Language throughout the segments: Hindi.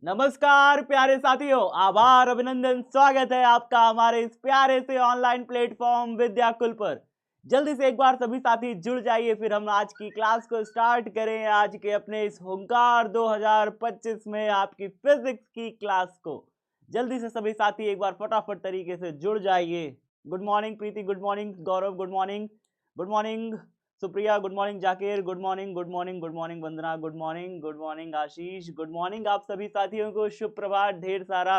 नमस्कार प्यारे साथियों, आभार अभिनंदन स्वागत है आपका हमारे इस प्यारे से ऑनलाइन प्लेटफॉर्म विद्याकुल पर। जल्दी से एक बार सभी साथी जुड़ जाइए, फिर हम आज की क्लास को स्टार्ट करें। आज के अपने इस हुंकार 2025 में आपकी फिजिक्स की क्लास को जल्दी से सभी साथी एक बार फटाफट तरीके से जुड़ जाइए। Good morning Preeti, good morning Gaurav, good morning, good morning Supriya, good morning Zakir, good morning, good morning, good morning Vandana, good morning, good morning Ashish, good morning आप सभी साथियों को शुभ प्रभात ढेर सारा।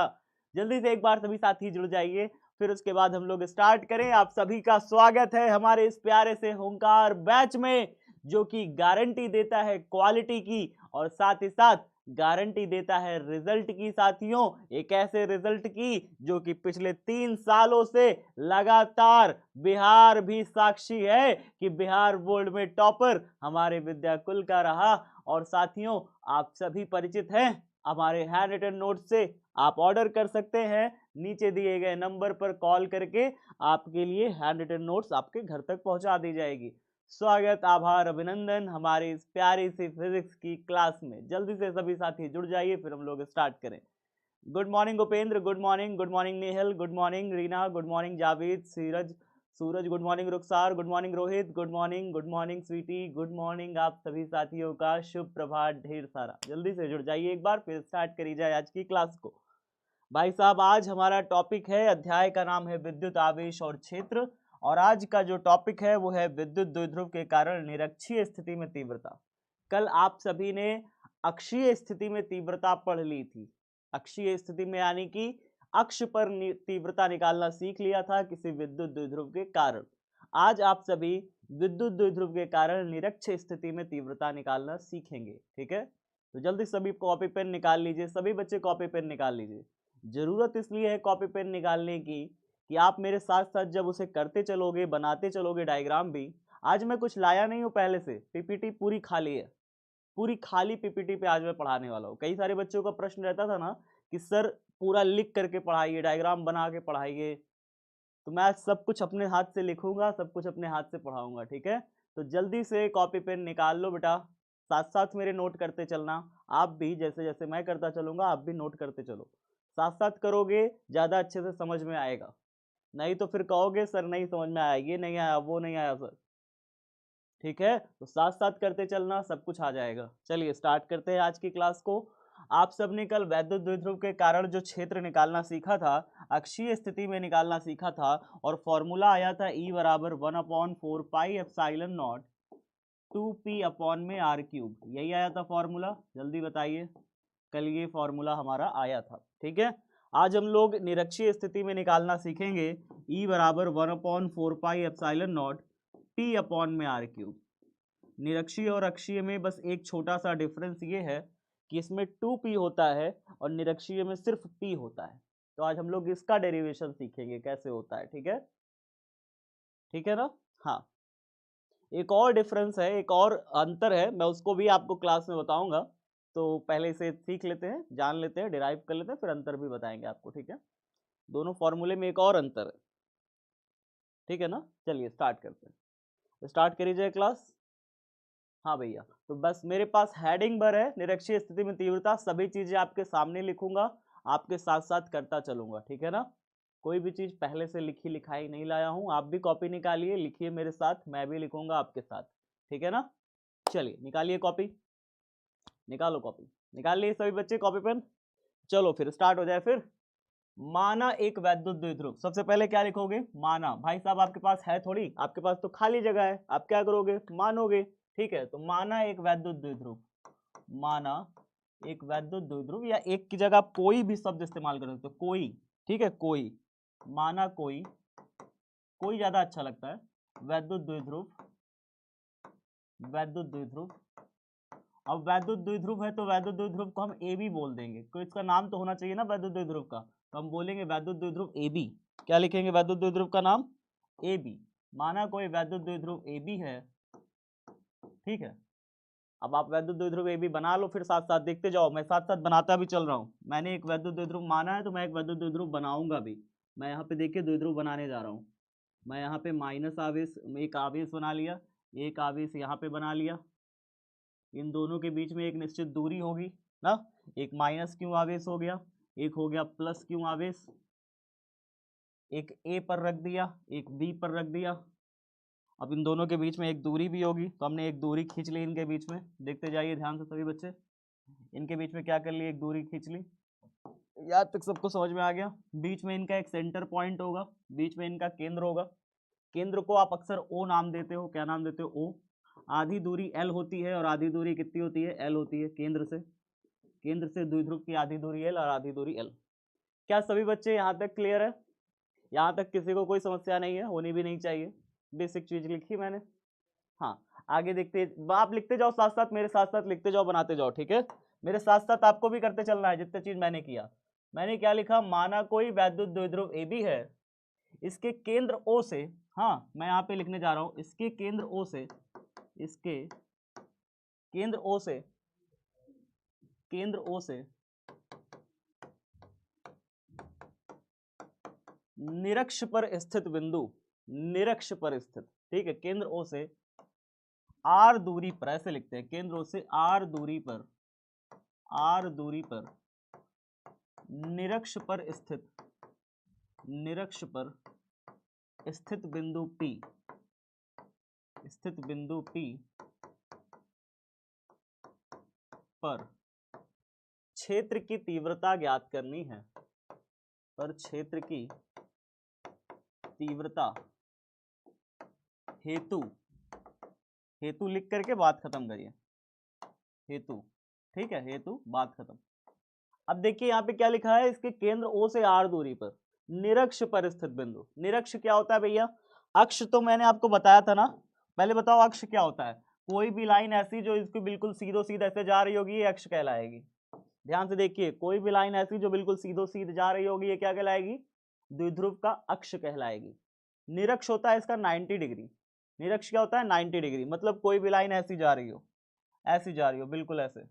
जल्दी से एक बार सभी साथी जुड़ जाइए, फिर उसके बाद हम लोग स्टार्ट करें। आप सभी का स्वागत है हमारे इस प्यारे से हुंकार बैच में, जो कि गारंटी देता है क्वालिटी की और साथ ही साथ गारंटी देता है रिजल्ट की। साथियों, एक ऐसे रिजल्ट की जो कि पिछले 3 सालों से लगातार बिहार भी साक्षी है कि बिहार बोर्ड में टॉपर हमारे विद्याकुल का रहा। और साथियों, आप सभी परिचित हैं हमारे हैंड रिटन नोट से। आप ऑर्डर कर सकते हैं नीचे दिए गए नंबर पर कॉल करके, आपके लिए हैंड रिटन नोट्स आपके घर तक पहुंचा दी जाएगी। स्वागत, आभार, अभिनंदन हमारी इस प्यारी सी फिजिक्स की क्लास में। जल्दी से सभी साथी जुड़ जाइए, फिर हम लोग स्टार्ट करें। Good morning Upendra, good morning, good morning Nehal, good morning Reena, good morning Javed, Suraj, Suraj, good morning Rukhsar, good morning Rohit, good morning Sweety, good morning आप सभी साथियों का शुभ प्रभात ढेर सारा। जल्दी से जुड़ जाइए एक बार, फिर स्टार्ट करी जाए आज की क्लास को। भाई साहब, आज हमारा टॉपिक है, अध्याय का नाम है विद्युत आवेश और क्षेत्र। और आज का जो टॉपिक है वो है विद्युत द्विध्रुव के कारण निरक्षीय स्थिति में तीव्रता। कल आप सभी ने अक्षीय स्थिति में तीव्रता पढ़ ली थी। अक्षीय स्थिति में यानी कि अक्ष पर तीव्रता निकालना सीख लिया था किसी विद्युत द्विध्रुव के कारण। आज आप सभी विद्युत द्विध्रुव के कारण निरक्षीय स्थिति में तीव्रता निकालना सीखेंगे। ठीक है, तो जल्दी सभी कॉपी पेन निकाल लीजिए। सभी बच्चे कॉपी पेन निकाल लीजिए। जरूरत इसलिए है कॉपी पेन निकालने की कि आप मेरे साथ साथ जब उसे करते चलोगे, बनाते चलोगे डायग्राम भी। आज मैं कुछ लाया नहीं हूँ पहले से, पीपीटी पूरी खाली है। पूरी खाली पीपीटी पे आज मैं पढ़ाने वाला हूँ। कई सारे बच्चों का प्रश्न रहता था ना कि सर पूरा लिख करके पढ़ाइए, डायग्राम बना के पढ़ाइए। तो मैं आज सब कुछ अपने हाथ से लिखूंगा, सब कुछ अपने हाथ से पढ़ाऊंगा। ठीक है, तो जल्दी से कॉपी पेन निकाल लो बेटा। साथ साथ मेरे नोट करते चलना। आप भी जैसे जैसे मैं करता चलूंगा आप भी नोट करते चलो। साथ साथ करोगे ज्यादा अच्छे से समझ में आएगा। नहीं तो फिर कहोगे सर नहीं समझ में आया, ये नहीं आया, वो नहीं आया सर। ठीक है, तो साथ साथ करते चलना, सब कुछ आ जाएगा। चलिए स्टार्ट करते हैं आज की क्लास को। आप सबने कल वैद्युत द्विध्रुव के कारण जो क्षेत्र निकालना सीखा था, अक्षीय स्थिति में निकालना सीखा था। और फॉर्मूला आया था E बराबर 1/4 pi epsilon not 2p upon में r क्यूब। यही आया था फॉर्मूला, जल्दी बताइए। कल ये फॉर्मूला हमारा आया था। ठीक है, आज हम लोग निरक्षीय स्थिति में निकालना सीखेंगे E बराबर 1/4 pi epsilon not p upon में r क्यूब। निरक्षीय और अक्षीय में बस एक छोटा सा डिफरेंस ये है कि इसमें 2p होता है और निरक्षीय में सिर्फ p होता है। तो आज हम लोग इसका डेरिवेशन सीखेंगे कैसे होता है। ठीक है, ठीक है ना। हाँ, एक और डिफरेंस है, एक और अंतर है, मैं उसको भी आपको क्लास में बताऊंगा। तो पहले इसे सीख लेते हैं, जान लेते हैं, डिराइव कर लेते हैं, फिर अंतर भी बताएंगे आपको। ठीक है, दोनों फॉर्मूले में एक और अंतर है। ठीक है ना, चलिए स्टार्ट करते हैं। स्टार्ट करी जाए क्लास। हाँ भैया, तो बस मेरे पास हेडिंग भर है निरक्षीय स्थिति में तीव्रता। सभी चीजें आपके सामने लिखूंगा, आपके साथ साथ करता चलूंगा। ठीक है ना, कोई भी चीज पहले से लिखी लिखाई नहीं लाया हूं। आप भी कॉपी निकालिए, लिखिए मेरे साथ, मैं भी लिखूंगा आपके साथ। ठीक है ना, चलिए निकालिए कॉपी, निकालो कॉपी, निकाल लिए सभी बच्चे कॉपी पेन। चलो फिर स्टार्ट हो जाए फिर। माना एक वैद्युत द्विध्रुव, सबसे पहले क्या लिखोगे? माना। भाई साहब आपके पास है थोड़ी, आपके पास तो खाली जगह है, आप क्या करोगे? मानोगे। ठीक है, तो माना एक वैद्युत द्विध्रुव, माना एक वैद्युत द्विध्रुव, या एक की जगह कोई भी शब्द इस्तेमाल कर सकते हो, कोई। ठीक है, कोई, माना कोई, कोई ज्यादा अच्छा लगता है। वैद्युत द्विध्रुव, वैद्युत द्विध्रुव। अब वैद्युत द्विध्रुव है तो वैद्युत द्विध्रुव को हम ए बी बोल देंगे, तो इसका नाम तो होना चाहिए ना वैद्युत द्विध्रुव का, तो हम बोलेंगे वैद्युत द्विध्रुव ए बी। क्या लिखेंगे वैद्युत द्विध्रुव का नाम? A B. माना कोई वैद्युत द्विध्रुव ए बी है। ठीक है, अब आप वैद्युत द्विध्रुव ए बी बना लो, फिर साथ साथ देखते जाओ, मैं साथ साथ बनाता भी चल रहा हूँ। मैंने एक वैद्युत द्विध्रुव माना है तो मैं एक वैद्युत द्विध्रुव बनाऊंगा भी। मैं यहाँ पे देखिए द्विध्रुव बनाने जा रहा हूँ। मैं यहाँ पे माइनस आवेश, एक आवेश बना लिया, एक आवेश यहाँ पे बना लिया। इन दोनों के बीच में एक निश्चित दूरी होगी, ना। एक माइनस क्यू आवेश हो गया, एक हो गया प्लस क्यू आवेश, एक ए पर रख दिया, एक बी पर रख दिया। अब इन दोनों के बीच में एक दूरी भी होगी, तो हमने एक दूरी खींच ली इनके बीच में। देखते जाइए ध्यान से सभी बच्चे, इनके बीच में क्या कर ली, एक दूरी खींच ली। यहाँ तक सबको समझ में आ गया। बीच में इनका एक सेंटर पॉइंट होगा, बीच में इनका केंद्र होगा। केंद्र को आप अक्सर ओ नाम देते हो, क्या नाम देते हो, ओ। आधी दूरी एल होती है और आधी दूरी कितनी होती है, एल होती है। केंद्र से द्विध्रुव की आधी दूरी एल और आधी दूरी एल। क्या सभी बच्चे यहाँ तक क्लियर है? यहाँ तक किसी को कोई समस्या नहीं है, होनी भी नहीं चाहिए। बेसिक चीज लिखी मैंने। हाँ, आगे देखते, आप लिखते जाओ साथ साथ, मेरे साथ साथ लिखते जाओ, बनाते जाओ, ठीक है। मेरे साथ साथ आपको भी करते चलना है जितने चीज मैंने किया। मैंने क्या लिखा, माना कोई वैद्युत द्विध्रुव ए बी है, इसके केंद्र ओ से, हाँ मैं यहाँ पे लिखने जा रहा हूं, इसके केंद्र ओ से, इसके केंद्र ओ से, केंद्र ओ से निरक्ष पर स्थित बिंदु, निरक्ष पर स्थित, ठीक है, केंद्र ओ से आर दूरी पर, ऐसे लिखते हैं, केंद्र ओ से आर दूरी पर, आर दूरी पर निरक्ष पर स्थित, निरक्ष पर स्थित बिंदु P, स्थित बिंदु P पर क्षेत्र की तीव्रता ज्ञात करनी है, पर क्षेत्र की तीव्रता हेतु, हेतु लिख करके बात खत्म करिए, हेतु, ठीक है, हेतु बात खत्म। अब देखिए यहाँ पे क्या लिखा है, इसके केंद्र ओ से आर दूरी पर निरक्ष पर स्थित बिंदु। निरक्ष क्या होता है भैया? अक्ष तो मैंने आपको बताया था ना, पहले बताओ अक्ष क्या होता है। कोई भी लाइन ऐसी जो इसको बिल्कुल सीधो सीध ऐसे जा रही होगी, ये अक्ष कहलाएगी। ध्यान से देखिए, कोई भी लाइन ऐसी जो बिल्कुल सीधो सीध जा रही होगी, ये क्या कहलाएगी, द्विध्रुव का अक्ष कहलाएगी। निरक्ष होता है इसका 90 डिग्री। निरक्ष क्या होता है, 90 डिग्री, मतलब कोई भी लाइन ऐसी जा रही हो, ऐसी जा रही हो, बिल्कुल ऐसे,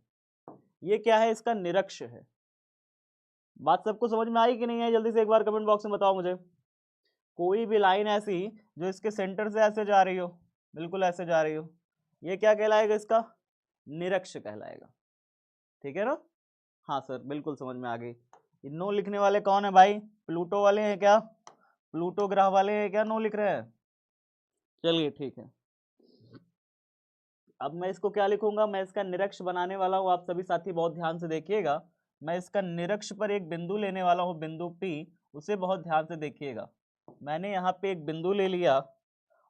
ये क्या है, इसका निरक्ष है। बात सबको समझ में आई कि नहीं है? जल्दी से एक बार कमेंट बॉक्स में बताओ मुझे। कोई भी लाइन ऐसी जो इसके सेंटर से ऐसे जा रही हो, बिल्कुल ऐसे जा रही हो, ये क्या कहलाएगा, इसका निरक्ष कहलाएगा, ठीक है ना। हाँ सर, बिल्कुल समझ में आ गई। ये नो लिखने वाले कौन है भाई? प्लूटो वाले हैं क्या? प्लूटो ग्रह वाले हैं क्या नो लिख रहे हैं? चलिए ठीक है। अब मैं इसको क्या लिखूंगा, मैं इसका निरक्ष बनाने वाला हूँ। आप सभी साथी बहुत ध्यान से देखिएगा। मैं इसका निरक्ष पर एक बिंदु लेने वाला हूँ, बिंदु P, उसे बहुत ध्यान से देखिएगा। मैंने यहाँ पे एक बिंदु ले लिया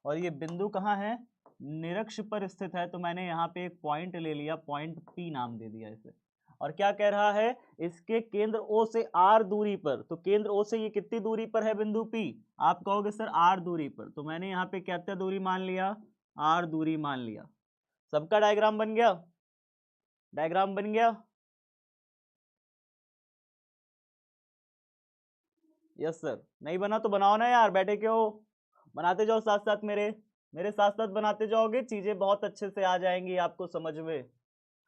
और ये बिंदु कहाँ है, निरक्ष पर स्थित है, तो मैंने यहाँ पे एक पॉइंट ले लिया, पॉइंट P नाम दे दिया इसे। और क्या कह रहा है, इसके केंद्र O से R दूरी पर, तो केंद्र O से ये कितनी दूरी पर है बिंदु P? आप कहोगे सर R दूरी पर, तो मैंने यहाँ पे क्या दूरी मान लिया, R दूरी मान लिया। सबका डायग्राम बन गया, डायग्राम बन गया। यस सर, नहीं बना तो बनाओ ना यार, बैठे क्यों, बनाते जाओ साथ साथ, मेरे साथ साथ बनाते जाओगे, चीजें बहुत अच्छे से आ जाएंगी आपको समझ में।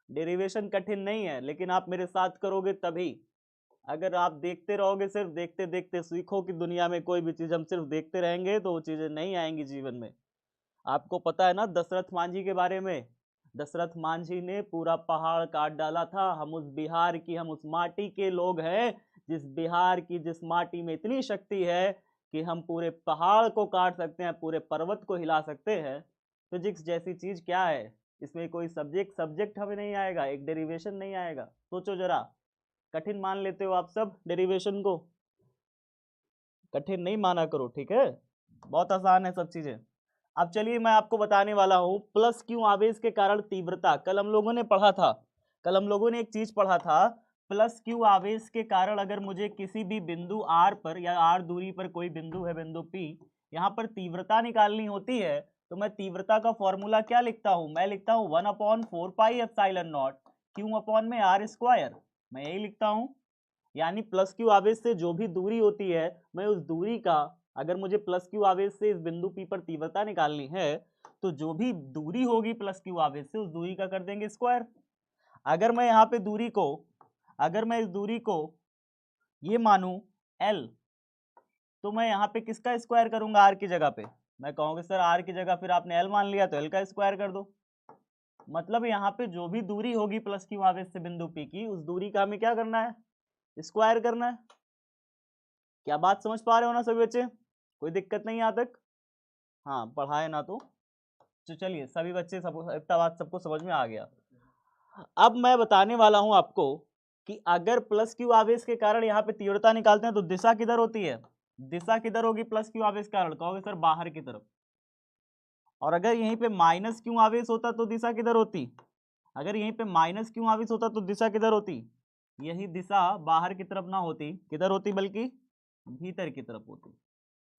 डेरिवेशन कठिन नहीं है, लेकिन आप मेरे साथ करोगे तभी। अगर आप देखते रहोगे, सिर्फ देखते देखते सीखो कि दुनिया में कोई भी चीज हम सिर्फ देखते रहेंगे तो वो चीजें नहीं आएंगी जीवन में। आपको पता है ना दशरथ मांझी के बारे में? दशरथ मांझी ने पूरा पहाड़ काट डाला था। हम उस बिहार की, हम उस माटी के लोग हैं, जिस बिहार की, जिस माटी में इतनी शक्ति है कि हम पूरे पहाड़ को काट सकते हैं, पूरे पर्वत को हिला सकते हैं। फिजिक्स जैसी चीज क्या है, इसमें कोई सब्जेक्ट हमें नहीं आएगा, एक डेरिवेशन नहीं आएगा। सोचो जरा, कठिन मान लेते हो आप सब डेरिवेशन को, कठिन नहीं माना करो, ठीक है, बहुत आसान है सब चीजें। अब चलिए मैं आपको बताने वाला हूं प्लस क्यू आवेश के कारण तीव्रता। कल हम लोगों ने पढ़ा था, कल हम लोगों ने एक चीज पढ़ा था, प्लस क्यू आवेश के कारण अगर मुझे किसी भी बिंदु आर पर या आर दूरी पर कोई बिंदु है, बिंदु पी, यहाँ पर तीव्रता निकालनी होती है, तो मैं तीव्रता का फॉर्मूला क्या लिखता हूँ, मैं लिखता हूँ 1/4πε0 क्यू अपॉन में आर स्क्वायर, मैं यही लिखता हूँ। यानी प्लस क्यू आवेश से जो भी दूरी होती है, मैं उस दूरी का, अगर मुझे प्लस क्यू आवेश से इस बिंदु P पर तीव्रता निकालनी है, तो जो भी दूरी होगी प्लस क्यू आवेश से, उस दूरी का कर देंगे स्क्वायर। अगर मैं यहाँ पे दूरी को, अगर मैं इस दूरी को ये मानूं L, तो मैं यहाँ पे किसका स्क्वायर करूंगा, R की जगह पे। मैं कहूँगा सर R की जगह फिर आपने L मान लिया तो L का स्क्वायर कर दो। मतलब यहाँ पे जो भी दूरी होगी प्लस क्यू आवेश से बिंदु पी की, उस दूरी का हमें क्या करना है, स्क्वायर करना है। क्या बात समझ पा रहे हो ना सभी बच्चे, कोई दिक्कत नहीं यहाँ तक? हाँ पढ़ाए ना तो चलिए सभी बच्चे सब इतना बात सबको समझ में आ गया। अब मैं बताने वाला हूं आपको कि अगर प्लस क्यू आवेश के कारण यहाँ पे तीव्रता निकालते हैं तो दिशा किधर होती है, दिशा किधर होगी प्लस क्यू आवेश के कारण, कहोगे सर बाहर की तरफ। और अगर यहीं पे माइनस क्यू आवेश होता तो दिशा किधर होती, अगर यहीं पे माइनस क्यू आवेश होता तो दिशा किधर होती, यही दिशा बाहर की तरफ ना होती, किधर होती, बल्कि भीतर की तरफ होती।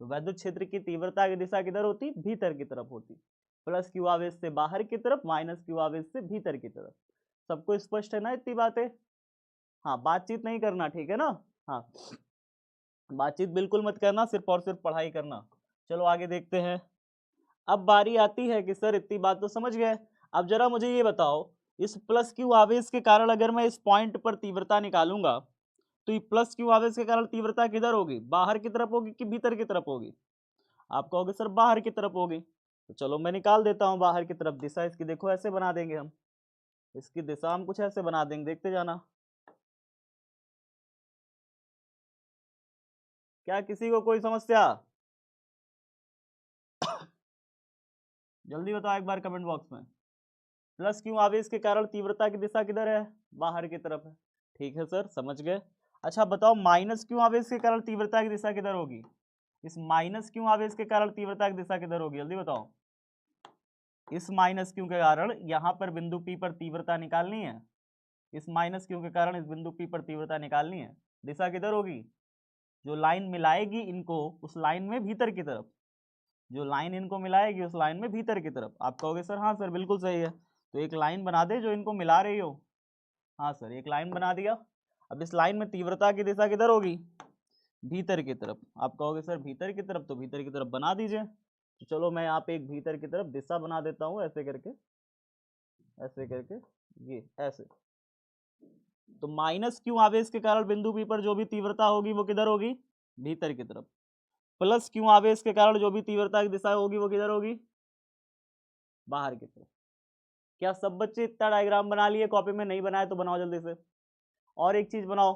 तो वैद्युत क्षेत्र की तीव्रता की दिशा किधर होती, भीतर की तरफ होती। प्लस क्यू आवेश से बाहर की तरफ, माइनस क्यू आवेश से भीतर की तरफ। सबको स्पष्ट है ना इतनी बातें? हाँ बातचीत नहीं करना, ठीक है ना? हाँ बातचीत बिल्कुल मत करना, सिर्फ और सिर्फ पढ़ाई करना। चलो आगे देखते हैं। अब बारी आती है कि सर इतनी बात तो समझ गए, अब जरा मुझे ये बताओ, इस प्लस क्यू आवेश के कारण अगर मैं इस पॉइंट पर तीव्रता निकालूंगा तो ये प्लस क्यू आवेश के कारण तीव्रता किधर होगी, बाहर की तरफ होगी कि भीतर की तरफ होगी? आप कहोगे सर बाहर की तरफ होगी, तो चलो मैं निकाल देता हूं बाहर की तरफ दिशा इसकी। देखो ऐसे बना देंगे हम, इसकी दिशा हम कुछ ऐसे बना देंगे, देखते जाना। क्या किसी को कोई समस्या? जल्दी बताओ एक बार कमेंट बॉक्स में। प्लस क्यू आवेश के कारण तीव्रता की दिशा किधर है, बाहर की तरफ है। ठीक है सर समझ गए। अच्छा बताओ माइनस क्यू आवेश के कारण तीव्रता की दिशा किधर होगी, इस माइनस क्यू आवेश के कारण तीव्रता की दिशा किधर होगी, जल्दी बताओ। इस माइनस क्यू के कारण यहाँ पर बिंदु पी पर तीव्रता निकालनी है, इस माइनस क्यू के कारण इस बिंदु पी पर तीव्रता निकालनी है, दिशा किधर होगी, जो लाइन मिलाएगी इनको उस लाइन में भीतर की तरफ, जो लाइन इनको मिलाएगी उस लाइन में भीतर की तरफ। आप कहोगे सर हाँ सर बिल्कुल सही है, तो एक लाइन बना दे जो इनको मिला रही हो। हाँ सर एक लाइन बना दिया। अब इस लाइन में तीव्रता की दिशा किधर होगी, भीतर की तरफ। आप कहोगे सर भीतर की तरफ, तो भीतर की तरफ बना दीजिए। तो चलो मैं यहाँ पे एक भीतर की तरफ दिशा बना देता हूँ, ऐसे करके, ऐसे करके, ये ऐसे। तो माइनस क्यू आवेश के कारण बिंदु पी पर जो भी तीव्रता होगी वो किधर होगी, भीतर की तरफ। प्लस क्यू आवेश के कारण जो भी तीव्रता की दिशा होगी वो किधर होगी, बाहर की तरफ। क्या सब बच्चे इतना डायग्राम बना लिए, कॉपी में नहीं बनाए तो बनाओ जल्दी से। और एक चीज बनाओ,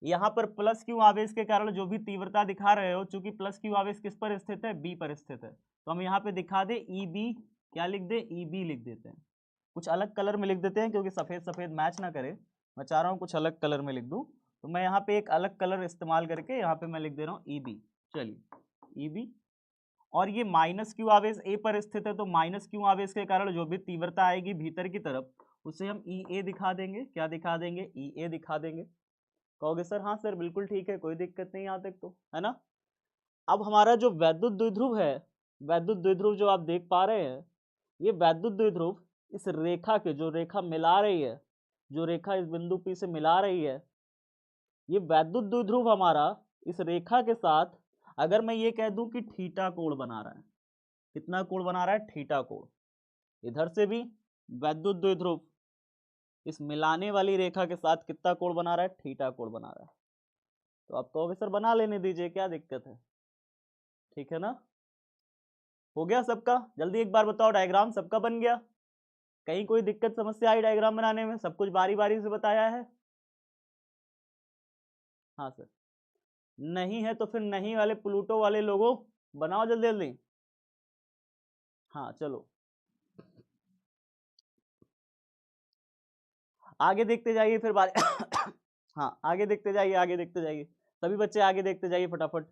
यहाँ पर प्लस क्यू आवेश के कारण जो भी तीव्रता दिखा रहे हो, चूंकि प्लस क्यू आवेश किस पर स्थित है, बी पर स्थित है, तो हम यहाँ पे दिखा दे ई बी, क्या लिख दे, ई बी लिख देते हैं। कुछ अलग कलर में लिख देते हैं क्योंकि सफेद सफेद मैच ना करे, मैं चाह रहा हूँ कुछ अलग कलर में लिख दूँ, तो मैं यहाँ पे एक अलग कलर इस्तेमाल करके यहाँ पे मैं लिख दे रहा हूँ ई बी। चलिए ई बी। और ये माइनस क्यू आवेश ए पर स्थित है, तो माइनस क्यू आवेश के कारण जो भी तीव्रता आएगी भीतर की तरफ उसे हम ई ए दिखा देंगे। क्या दिखा देंगे, ई ए दिखा देंगे। कहोगे सर हाँ सर बिल्कुल ठीक है, कोई दिक्कत नहीं यहाँ तक तो, है ना? अब हमारा जो वैद्युत द्विध्रुव है, वैद्युत द्विध्रुव जो आप देख पा रहे हैं, ये वैद्युत द्विध्रुव इस रेखा के, जो रेखा मिला रही है, जो रेखा इस बिंदु पी से मिला रही है, ये वैद्युत द्विध्रुव हमारा इस रेखा के साथ, अगर मैं ये कह दूं कि थीटा कोण बना रहा है, कितना कोण बना रहा है, थीटा कोण। इधर से भी वैद्युत द्विध्रुव इस मिलाने वाली रेखा के साथ कितना कोण बना रहा है, थीटा कोण बना रहा है। तो आप कहोगे सर बना लेने दीजिए, क्या दिक्कत है, ठीक है ना? हो गया सबका? जल्दी एक बार बताओ, डायग्राम सबका बन गया? कहीं कोई दिक्कत समस्या आई डायग्राम बनाने में? सब कुछ बारी बारी से बताया है? हाँ सर। नहीं है तो फिर नहीं वाले प्लूटो वाले लोगों बनाओ जल्दी जल्दी। हाँ चलो आगे देखते जाइए फिर बारी हाँ आगे देखते जाइए, आगे देखते जाइए, सभी बच्चे आगे देखते जाइए फटाफट।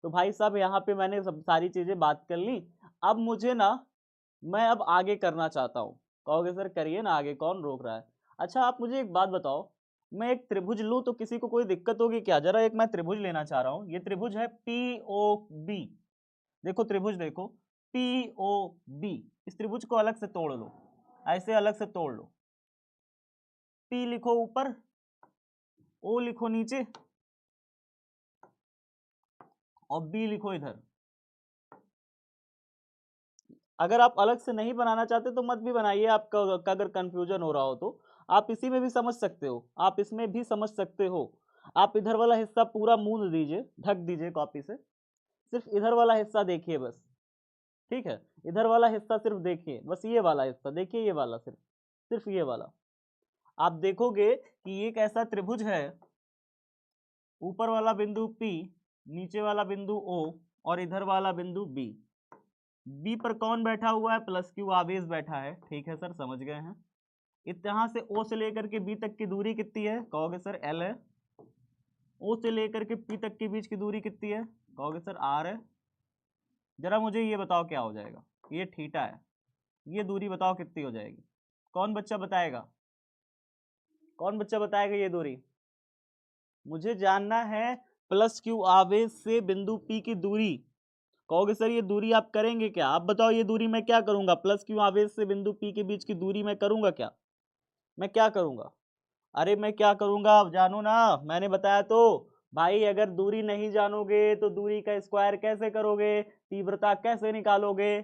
तो भाई साहब यहाँ पे मैंने सब सारी चीजें बात कर ली। अब मुझे ना, मैं अब आगे करना चाहता हूँ। कहोगे सर करिए ना आगे, कौन रोक रहा है? अच्छा आप मुझे एक बात बताओ, मैं एक त्रिभुज लूं तो किसी को कोई दिक्कत होगी क्या? जरा एक मैं त्रिभुज लेना चाह रहा हूँ, ये त्रिभुज है पी ओ बी। देखो त्रिभुज देखो, पी ओ बी। इस त्रिभुज को अलग से तोड़ लो, ऐसे अलग से तोड़ लो। पी लिखो ऊपर, ओ लिखो नीचे, और बी लिखो इधर। अगर आप अलग से नहीं बनाना चाहते तो मत भी बनाइए, आपका अगर कंफ्यूजन हो रहा हो तो आप इसी में भी समझ सकते हो, आप इसमें भी समझ सकते हो। आप इधर वाला हिस्सा पूरा मूंद दीजिए, ढक दीजिए कॉपी से, सिर्फ इधर वाला हिस्सा देखिए बस, ठीक है? इधर वाला हिस्सा सिर्फ देखिए, बस ये वाला हिस्सा देखिए, ये वाला सिर्फ, सिर्फ ये वाला। आप देखोगे कि ये एक ऐसा त्रिभुज है, ऊपर वाला बिंदु P, नीचे वाला बिंदु O और इधर वाला बिंदु B। B पर कौन बैठा हुआ है? प्लस क्यू आवेश बैठा है। ठीक है सर, समझ गए हैं। यहाँ से O से लेकर के B तक की दूरी कितनी है? कहोगे सर L है। O से लेकर के P तक के बीच की दूरी कितनी है? कहोगे सर R है। जरा मुझे ये बताओ क्या हो जाएगा? ये थीटा है, ये दूरी बताओ कितनी हो जाएगी? कौन बच्चा बताएगा? कौन बच्चा बताएगा ये दूरी? मुझे जानना है प्लस क्यू आवेश से बिंदु P की दूरी। कहोगे सर ये दूरी आप करेंगे क्या? आप बताओ ये दूरी मैं क्या करूंगा? प्लस क्यू आवेश से बिंदु P के बीच की दूरी मैं करूंगा क्या? मैं क्या करूंगा? अरे मैं क्या करूंगा आप जानो ना, मैंने बताया तो। भाई अगर दूरी नहीं जानोगे तो दूरी का स्क्वायर कैसे करोगे? तीव्रता कैसे निकालोगे?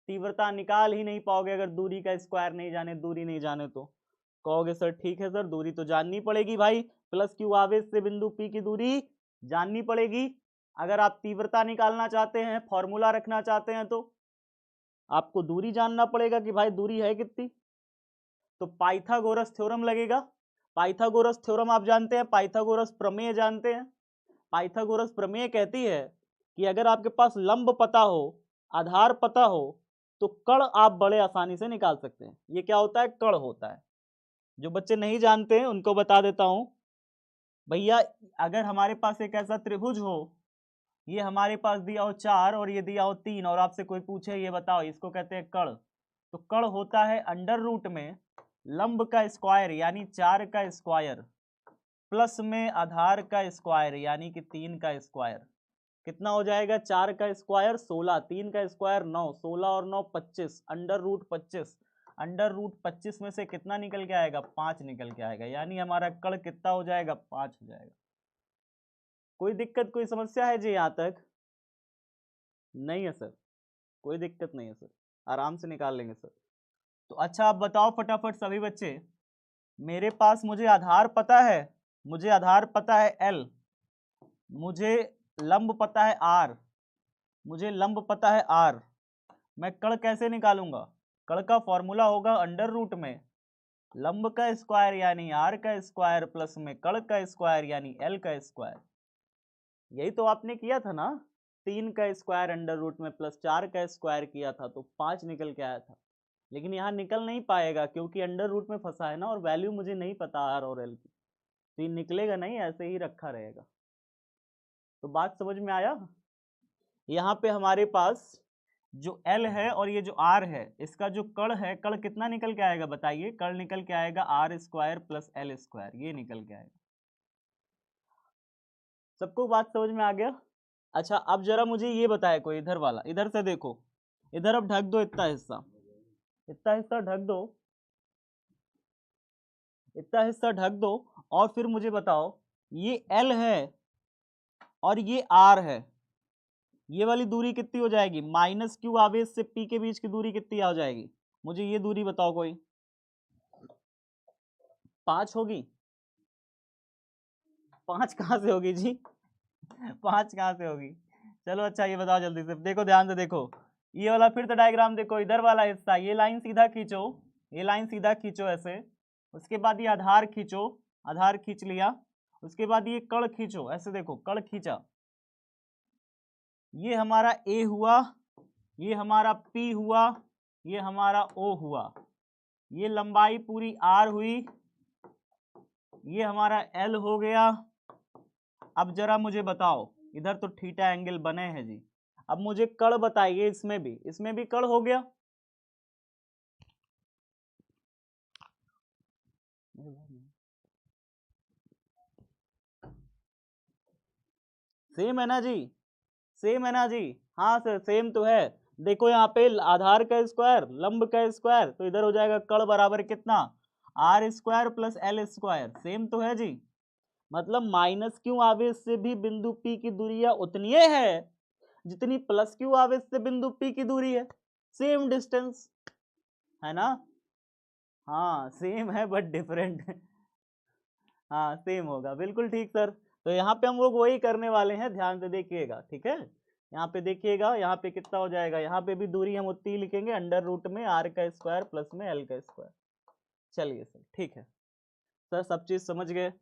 तीव्रता निकाल ही नहीं पाओगे अगर दूरी का स्क्वायर नहीं जाने, दूरी नहीं जाने तो। कहोगे सर ठीक है सर, दूरी तो जाननी पड़ेगी भाई, प्लस क्यू आवेश से बिंदु P की दूरी जाननी पड़ेगी। अगर आप तीव्रता निकालना चाहते हैं, फॉर्मूला रखना चाहते हैं, तो आपको दूरी जानना पड़ेगा कि भाई दूरी है कितनी। तो पाइथागोरस थ्योरम लगेगा। पाइथागोरस थ्योरम आप जानते हैं, पाइथागोरस प्रमेय जानते हैं। पाइथागोरस प्रमेय कहती है कि अगर आपके पास लंब पता हो, आधार पता हो, तो कण आप बड़े आसानी से निकाल सकते हैं। ये क्या होता है? कण होता है। जो बच्चे नहीं जानते हैं उनको बता देता हूं भैया। अगर हमारे पास एक ऐसा त्रिभुज हो, ये हमारे पास दिया हो 4 और ये दिया हो 3, और आपसे कोई पूछे ये बताओ इसको कहते हैं कण, तो कण होता है अंडर रूट में लंब का स्क्वायर यानी 4 का स्क्वायर प्लस में आधार का स्क्वायर यानी कि 3 का स्क्वायर। कितना हो जाएगा? 4 का स्क्वायर 16, 3 का स्क्वायर 9, 16 और 9 25, अंडर रूट 25। अंडर रूट 25 में से कितना निकल के आएगा? 5 निकल के आएगा, यानी हमारा कण कितना हो जाएगा? 5 हो जाएगा। कोई दिक्कत, कोई समस्या है जी यहाँ तक? नहीं है सर, कोई दिक्कत नहीं है सर, आराम से निकाल लेंगे सर। तो अच्छा आप बताओ फटाफट सभी बच्चे, मेरे पास मुझे आधार पता है, मुझे आधार पता है L, मुझे लंब पता है R, मुझे लंब पता है R, मैं कण कैसे निकालूंगा? कण का फॉर्मूला होगा अंडर रूट में लंब का स्क्वायर यानी R का स्क्वायर प्लस में कण का स्क्वायर यानी L का स्क्वायर। यही तो आपने किया था ना, 3 का स्क्वायर अंडर रूट में प्लस 4 का स्क्वायर किया था तो 5 निकल के आया था। लेकिन यहाँ निकल नहीं पाएगा क्योंकि अंडर रूट में फंसा है ना, और वैल्यू मुझे नहीं पता R और L की, तो ये निकलेगा नहीं, ऐसे ही रखा रहेगा। तो बात समझ में आया? यहाँ पे हमारे पास जो L है और ये जो R है, इसका जो कण है, कण कितना निकल के आएगा बताइए? कण निकल के आएगा R square plus L square, ये निकल के आएगा। सबको बात समझ में आ गया? अच्छा अब जरा मुझे ये बताए कोई, इधर वाला, इधर से देखो, इधर अब ढक दो इतना हिस्सा, इतना हिस्सा ढक दो, इतना हिस्सा ढक दो, और फिर मुझे बताओ ये L है और ये R है, ये वाली दूरी कितनी हो जाएगी? माइनस क्यू आवेश से P के बीच की दूरी कितनी हो जाएगी? मुझे ये दूरी बताओ कोई। 5 होगी? 5 कहाँ से होगी जी? 5 कहाँ से होगी? चलो अच्छा ये बताओ जल्दी से, देखो ध्यान से देखो, ये वाला फिर से डायग्राम देखो, इधर वाला हिस्सा, ये लाइन सीधा खींचो, ये लाइन सीधा खींचो ऐसे, उसके बाद ये आधार खींचो, आधार खींच लिया, उसके बाद ये कण खींचो, ऐसे देखो कण खींचा, ये हमारा A हुआ, ये हमारा P हुआ, ये हमारा O हुआ, ये लंबाई पूरी R हुई, ये हमारा L हो गया। अब जरा मुझे बताओ, इधर तो थीटा एंगल बने हैं जी, अब मुझे कण बताइए, इसमें भी कण हो गया। सेम है ना जी? सेम है ना जी? हाँ सर सेम तो है। देखो यहाँ पे आधार का स्क्वायर लंब का स्क्वायर, तो इधर हो जाएगा कण बराबर कितना? R square plus L square, same तो है जी। मतलब माइनस क्यू आवेश से भी बिंदु P की दूरियां उतनी है जितनी प्लस क्यू आवेश से बिंदु P की दूरी है, सेम डिस्टेंस है ना? हाँ सेम है बट डिफरेंट। हाँ सेम होगा, बिल्कुल ठीक सर। तो यहाँ पे हम लोग वही करने वाले हैं, ध्यान से देखिएगा, ठीक है? यहाँ पे देखिएगा, यहाँ पे कितना हो जाएगा, यहाँ पे भी दूरी हम उतनी ही लिखेंगे, अंडर रूट में R का स्क्वायर प्लस में L का स्क्वायर। चलिए सर ठीक है सर, सब चीज समझ गए।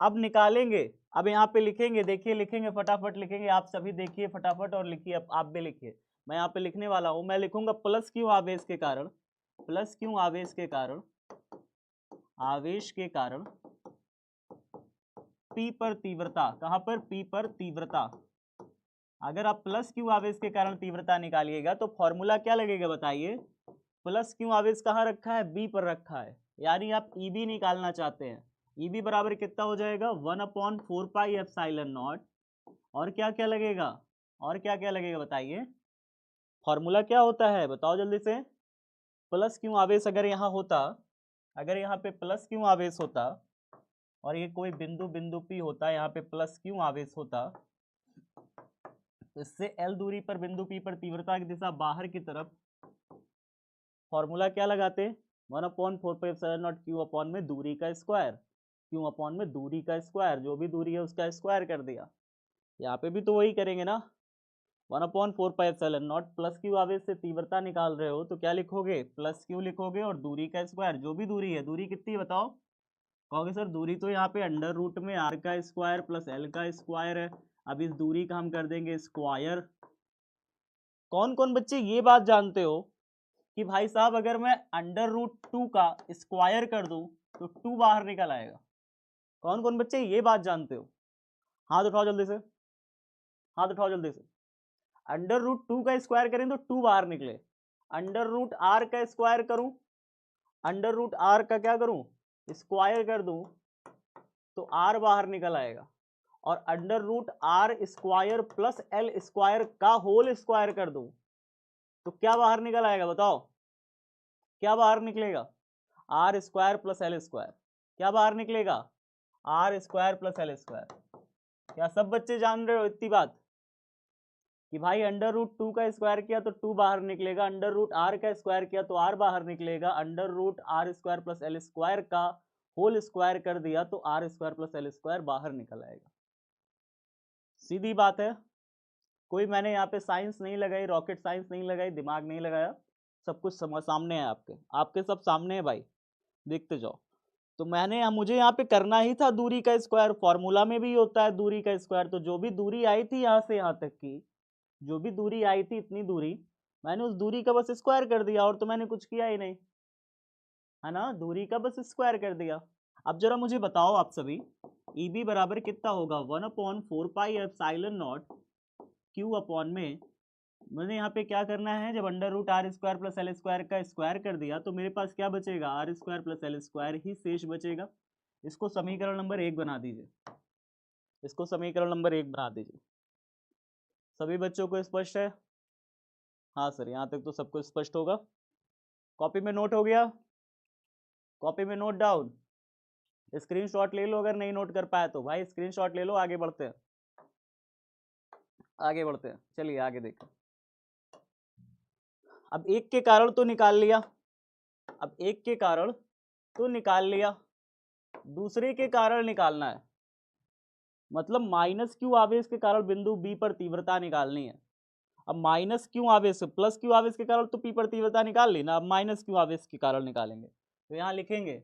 अब निकालेंगे, अब यहाँ पे लिखेंगे, देखिए लिखेंगे, फटाफट लिखेंगे, आप सभी देखिए फटाफट और लिखिए, अब आप भी लिखिए। मैं यहाँ पे लिखने वाला हूँ, मैं लिखूंगा प्लस क्यू आवेश के कारण, प्लस क्यू आवेश के कारण, आवेश के कारण पी पर तीव्रता, कहाँ पर, पी पर तीव्रता। अगर आप प्लस क्यू आवेश के कारण तीव्रता निकालिएगा तो फॉर्मूला क्या लगेगा बताइए, प्लस क्यू आवेश कहाँ रखा है, बी पर रखा है, यानी आप ईबी निकालना चाहते हैं। ईबी बराबर कितना हो जाएगा, 1/4 पाई एप्सिलॉन नॉट, और क्या क्या लगेगा, और क्या क्या लगेगा बताइए, फॉर्मूला क्या होता है बताओ जल्दी से। प्लस क्यू आवेश अगर यहाँ होता, अगर यहाँ पे प्लस क्यू आवेश होता और ये कोई बिंदु बिंदु पी होता, यहाँ पे प्लस क्यू आवेश होता, तो इससे एल दूरी पर बिंदु पी पर तीव्रता की दिशा बाहर की तरफ, फॉर्मूला क्या लगाते, 1/4 क्यू अपॉन में दूरी का स्क्वायर, क्यू अपॉन में दूरी का स्क्वायर, जो भी दूरी है उसका स्क्वायर कर दिया। यहाँ पे भी तो वही करेंगे ना, 1/4 प्लस क्यू आवेश से तीव्रता निकाल रहे हो तो क्या लिखोगे, प्लस क्यू लिखोगे और दूरी का स्क्वायर, जो भी दूरी है, दूरी कितनी है बताओ, कहोगे सर दूरी तो यहाँ पे अंडर रूट में आर का स्क्वायर प्लस एल का स्क्वायर है, अब इस दूरी का हम कर देंगे स्क्वायर। कौन कौन बच्चे ये बात जानते हो कि भाई साहब अगर मैं अंडर रूट 2 का स्क्वायर कर दूं तो 2 बाहर निकल आएगा, कौन कौन बच्चे ये बात जानते हो, हाथ उठाओ जल्दी से, हाथ उठाओ जल्दी से। अंडर रूट 2 का स्क्वायर करें तो 2 बाहर निकले, अंडर रूट r का स्क्वायर करूं, अंडर रूट r का क्या करूं, स्क्वायर कर दूं तो r बाहर निकल आएगा, और under root r² plus l square का होल स्क्वायर कर दूं तो क्या बाहर निकल आएगा बताओ, क्या बाहर निकलेगा, r² प्लस एल स्क्वायर, क्या बाहर निकलेगा, r² प्लस एल स्क्वायर। क्या सब बच्चे जान रहे हो इतनी बात कि भाई अंडर रूट 2 का स्क्वायर किया तो 2 बाहर निकलेगा, अंडर रूट r का स्क्वायर किया तो r बाहर निकलेगा, under root r² plus l square का होल स्क्वायर कर दिया तो r² प्लस एल स्क्वायर बाहर निकल आएगा। सीधी बात है, कोई मैंने यहाँ पे साइंस नहीं लगाई, रॉकेट साइंस नहीं लगाई, दिमाग नहीं लगाया, सब कुछ सामने है, आपके आपके सब सामने है भाई, देखते जाओ। तो मुझे यहाँ पे करना ही था दूरी का स्क्वायर, फॉर्मूला में भी होता है दूरी का स्क्वायर, तो जो भी दूरी आई थी यहाँ से यहाँ तक की, जो भी दूरी आई थी इतनी दूरी, मैंने उस दूरी का बस स्क्वायर कर दिया, और तो मैंने कुछ किया ही नहीं, है ना, दूरी का बस स्क्वायर कर दिया। अब जरा मुझे बताओ आप सभी, EB बराबर कितना होगा, 1/4 pi epsilon naught q upon में, मैंने यहाँ पे क्या करना है, जब under root r² plus l square का स्क्वायर कर दिया तो मेरे पास क्या बचेगा, r² प्लस एल स्क्वायर ही शेष बचेगा। इसको समीकरण नंबर 1 बना दीजिए, इसको समीकरण नंबर 1 बना दीजिए। सभी बच्चों को स्पष्ट है, हाँ सर यहाँ तक तो सबको स्पष्ट होगा। कॉपी में नोट हो गया, कॉपी में नोट डाउन, स्क्रीनशॉट ले लो, अगर नहीं नोट कर पाया तो भाई स्क्रीनशॉट ले लो, आगे बढ़ते हैं, आगे बढ़ते हैं, चलिए आगे देखें। अब एक के कारण तो निकाल लिया, अब एक के कारण तो निकाल लिया, दूसरे के कारण निकालना है, मतलब माइनस क्यू आवेश के कारण बिंदु बी पर तीव्रता निकालनी है। अब माइनस क्यू आवेश, प्लस क्यू आवेश के कारण तो पी पर तीव्रता निकाल ली ना, अब माइनस क्यू आवेश के कारण निकालेंगे, तो यहाँ लिखेंगे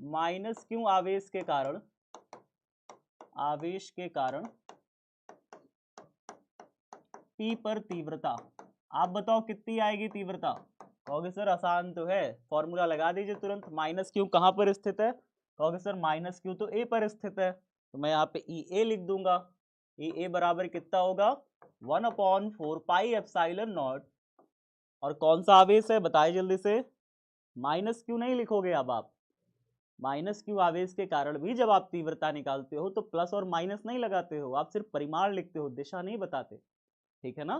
माइनस क्यू आवेश के कारण, आवेश के कारण पी पर तीव्रता, आप बताओ कितनी आएगी तीव्रता, कहोगे सर आसान तो है, फॉर्मूला लगा दीजिए तुरंत, माइनस क्यू कहाँ पर स्थित है, कहोगे सर माइनस क्यू तो ए पर स्थित है, तो मैं यहाँ पे ई ए लिख दूंगा, ई ए बराबर कितना होगा, 1/4 पाई एप्सिलॉन नॉट, और कौन सा आवेश है बताइए जल्दी से, माइनस क्यू नहीं लिखोगे, अब आप माइनस क्यू आवेश के कारण भी जब आप तीव्रता निकालते हो तो प्लस और माइनस नहीं लगाते हो, आप सिर्फ परिमाण लिखते हो, दिशा नहीं बताते, ठीक है ना,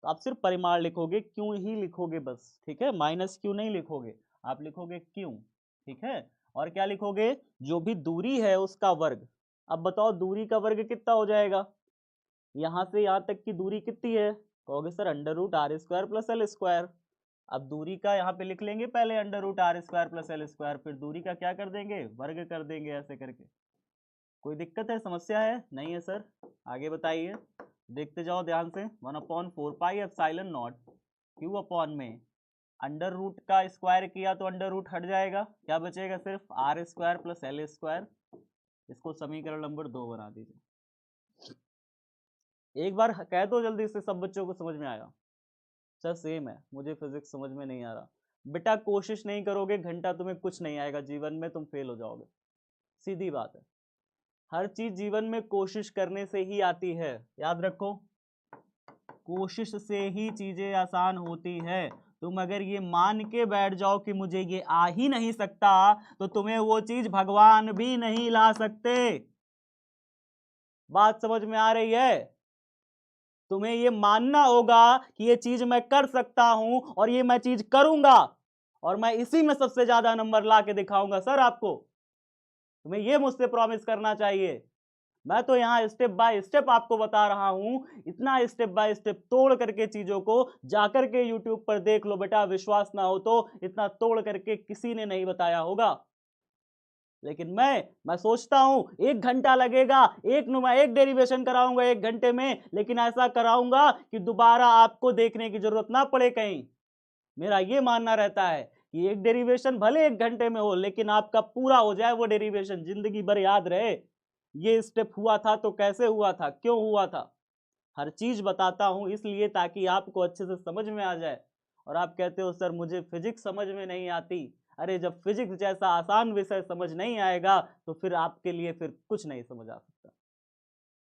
तो आप सिर्फ परिमाण लिखोगे, क्यों ही लिखोगे बस, ठीक है, माइनस क्यू नहीं लिखोगे, आप लिखोगे क्यों, ठीक है, और क्या लिखोगे, जो भी दूरी है उसका वर्ग। अब बताओ दूरी का वर्ग कितना हो जाएगा, यहाँ से यहाँ तक की दूरी कितनी है, कहोगे sir under root r² plus l square. अब दूरी का यहाँ पे लिख लेंगे पहले under root r² plus l square, फिर दूरी का क्या कर देंगे, वर्ग कर देंगे, ऐसे करके। कोई दिक्कत है, समस्या है, नहीं है सर, आगे बताइए, देखते जाओ ध्यान से। 1/4 pi epsilon naught q upon में अंडर रूट का स्क्वायर किया तो अंडर रूट हट जाएगा, क्या बचेगा? सिर्फ r square plus l square. इसको समीकरण नंबर 2 बना दीजिए। एक बार कह दो जल्दी से, सब बच्चों को समझ में आया? सर सेम है, मुझे फिजिक्स समझ में नहीं आ रहा। बेटा कोशिश नहीं करोगे घंटा तुम्हें कुछ नहीं आएगा जीवन में, तुम फेल हो जाओगे, सीधी बात है। हर चीज जीवन में कोशिश करने से ही आती है, याद रखो, कोशिश से ही चीजें आसान होती है। तुम अगर ये मान के बैठ जाओ कि मुझे ये आ ही नहीं सकता, तो तुम्हें वो चीज भगवान भी नहीं ला सकते। बात समझ में आ रही है? तुम्हें ये मानना होगा कि ये चीज मैं कर सकता हूं और ये मैं चीज करूंगा, और मैं इसी में सबसे ज्यादा नंबर ला के दिखाऊंगा सर आपको। तुम्हें ये मुझसे प्रॉमिस करना चाहिए। मैं तो यहाँ स्टेप बाय स्टेप आपको बता रहा हूं, इतना स्टेप बाय स्टेप तोड़ करके चीजों को जाकर के यूट्यूब पर देख लो बेटा, विश्वास ना हो तो इतना तोड़ करके किसी ने नहीं बताया होगा। लेकिन मैं सोचता हूं 1 घंटा लगेगा, एक डेरिवेशन कराऊंगा 1 घंटे में, लेकिन ऐसा कराऊंगा कि दोबारा आपको देखने की जरूरत ना पड़े कहीं। मेरा ये मानना रहता है कि एक डेरिवेशन भले 1 घंटे में हो, लेकिन आपका पूरा हो जाए वो डेरिवेशन, जिंदगी भर याद रहे ये स्टेप हुआ था तो कैसे हुआ था, क्यों हुआ था। हर चीज बताता हूं इसलिए ताकि आपको अच्छे से समझ में आ जाए। और आप कहते हो सर मुझे फिजिक्स समझ में नहीं आती। अरे जब फिजिक्स जैसा आसान विषय समझ नहीं आएगा तो फिर आपके लिए फिर कुछ नहीं समझ आ सकता,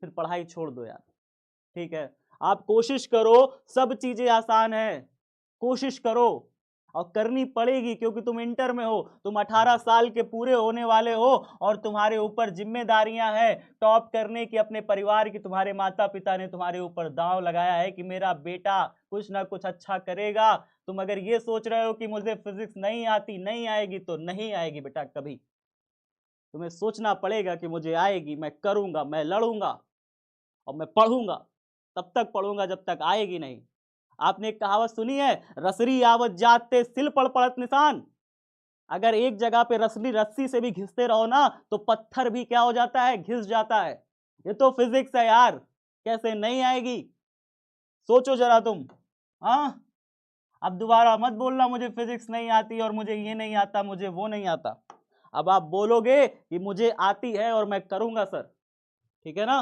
फिर पढ़ाई छोड़ दो यार। ठीक है, आप कोशिश करो, सब चीजें आसान है, कोशिश करो, और करनी पड़ेगी क्योंकि तुम इंटर में हो, तुम 18 साल के पूरे होने वाले हो और तुम्हारे ऊपर जिम्मेदारियां हैं टॉप करने की अपने परिवार की। तुम्हारे माता पिता ने तुम्हारे ऊपर दांव लगाया है कि मेरा बेटा कुछ ना कुछ अच्छा करेगा। तुम अगर ये सोच रहे हो कि मुझे फिजिक्स नहीं आती, नहीं आएगी, तो नहीं आएगी बेटा कभी। तुम्हें सोचना पड़ेगा कि मुझे आएगी, मैं करूंगा, मैं लड़ूंगा और मैं पढ़ूंगा, तब तक पढ़ूंगा जब तक आएगी नहीं। आपने एक कहावत सुनी है, रसरी आवत जाते सिल पड़ पड़त निशान। अगर एक जगह पे रस्सी से भी घिसते रहो ना तो पत्थर भी क्या हो जाता है, घिस जाता है। ये तो फिजिक्स है यार, कैसे नहीं आएगी? सोचो जरा तुम। हाँ, अब दोबारा मत बोलना मुझे फिजिक्स नहीं आती और मुझे ये नहीं आता, मुझे वो नहीं आता। अब आप बोलोगे कि मुझे आती है और मैं करूंगा सर, ठीक है ना?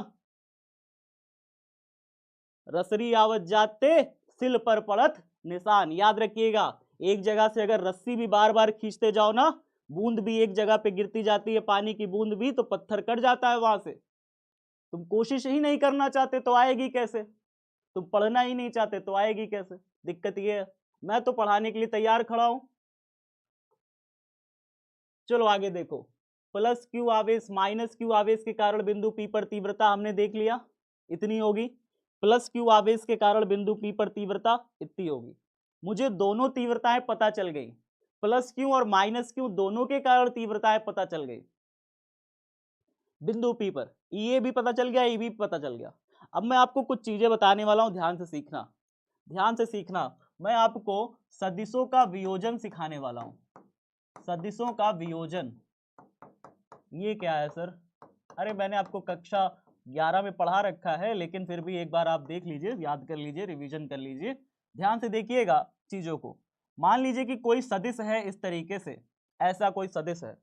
रसरी आवत जाते सिल पर पड़त निशान, याद रखिएगा। एक जगह से अगर रस्सी भी बार बार खींचते जाओ ना, बूंद भी एक जगह पे गिरती जाती है, पानी की बूंद भी, तो पत्थर कट जाता है वहां से। तुम कोशिश ही नहीं करना चाहते तो आएगी कैसे? तुम पढ़ना ही नहीं चाहते तो आएगी कैसे? दिक्कत ये है। मैं तो पढ़ाने के लिए तैयार खड़ा हूं। चलो आगे देखो। प्लस क्यू आवेश माइनस क्यू आवेश के कारण बिंदु पी पर तीव्रता हमने देख लिया, इतनी होगी। प्लस क्यू आवेश के कारण बिंदु पी पर तीव्रता इतनी होगी। मुझे दोनों तीव्रताएं पता चल गई, प्लस क्यू और माइनस क्यू दोनों के कारण तीव्रताएं पता चल गई। बिंदु पी पर ये भी पता चल गया, ये भी पता चल गया। अब मैं आपको कुछ चीजें बताने वाला हूं, ध्यान से सीखना, ध्यान से सीखना। मैं आपको सदिशों का वियोजन सिखाने वाला हूं। सदिशों का वियोजन ये क्या है सर? अरे मैंने आपको कक्षा 11 में पढ़ा रखा है, लेकिन फिर भी एक बार आप देख लीजिए, याद कर लीजिए, रिवीजन कर लीजिए, ध्यान से देखिएगा चीजों को। मान लीजिए कि कोई सदिश है इस तरीके से, ऐसा कोई सदिश है।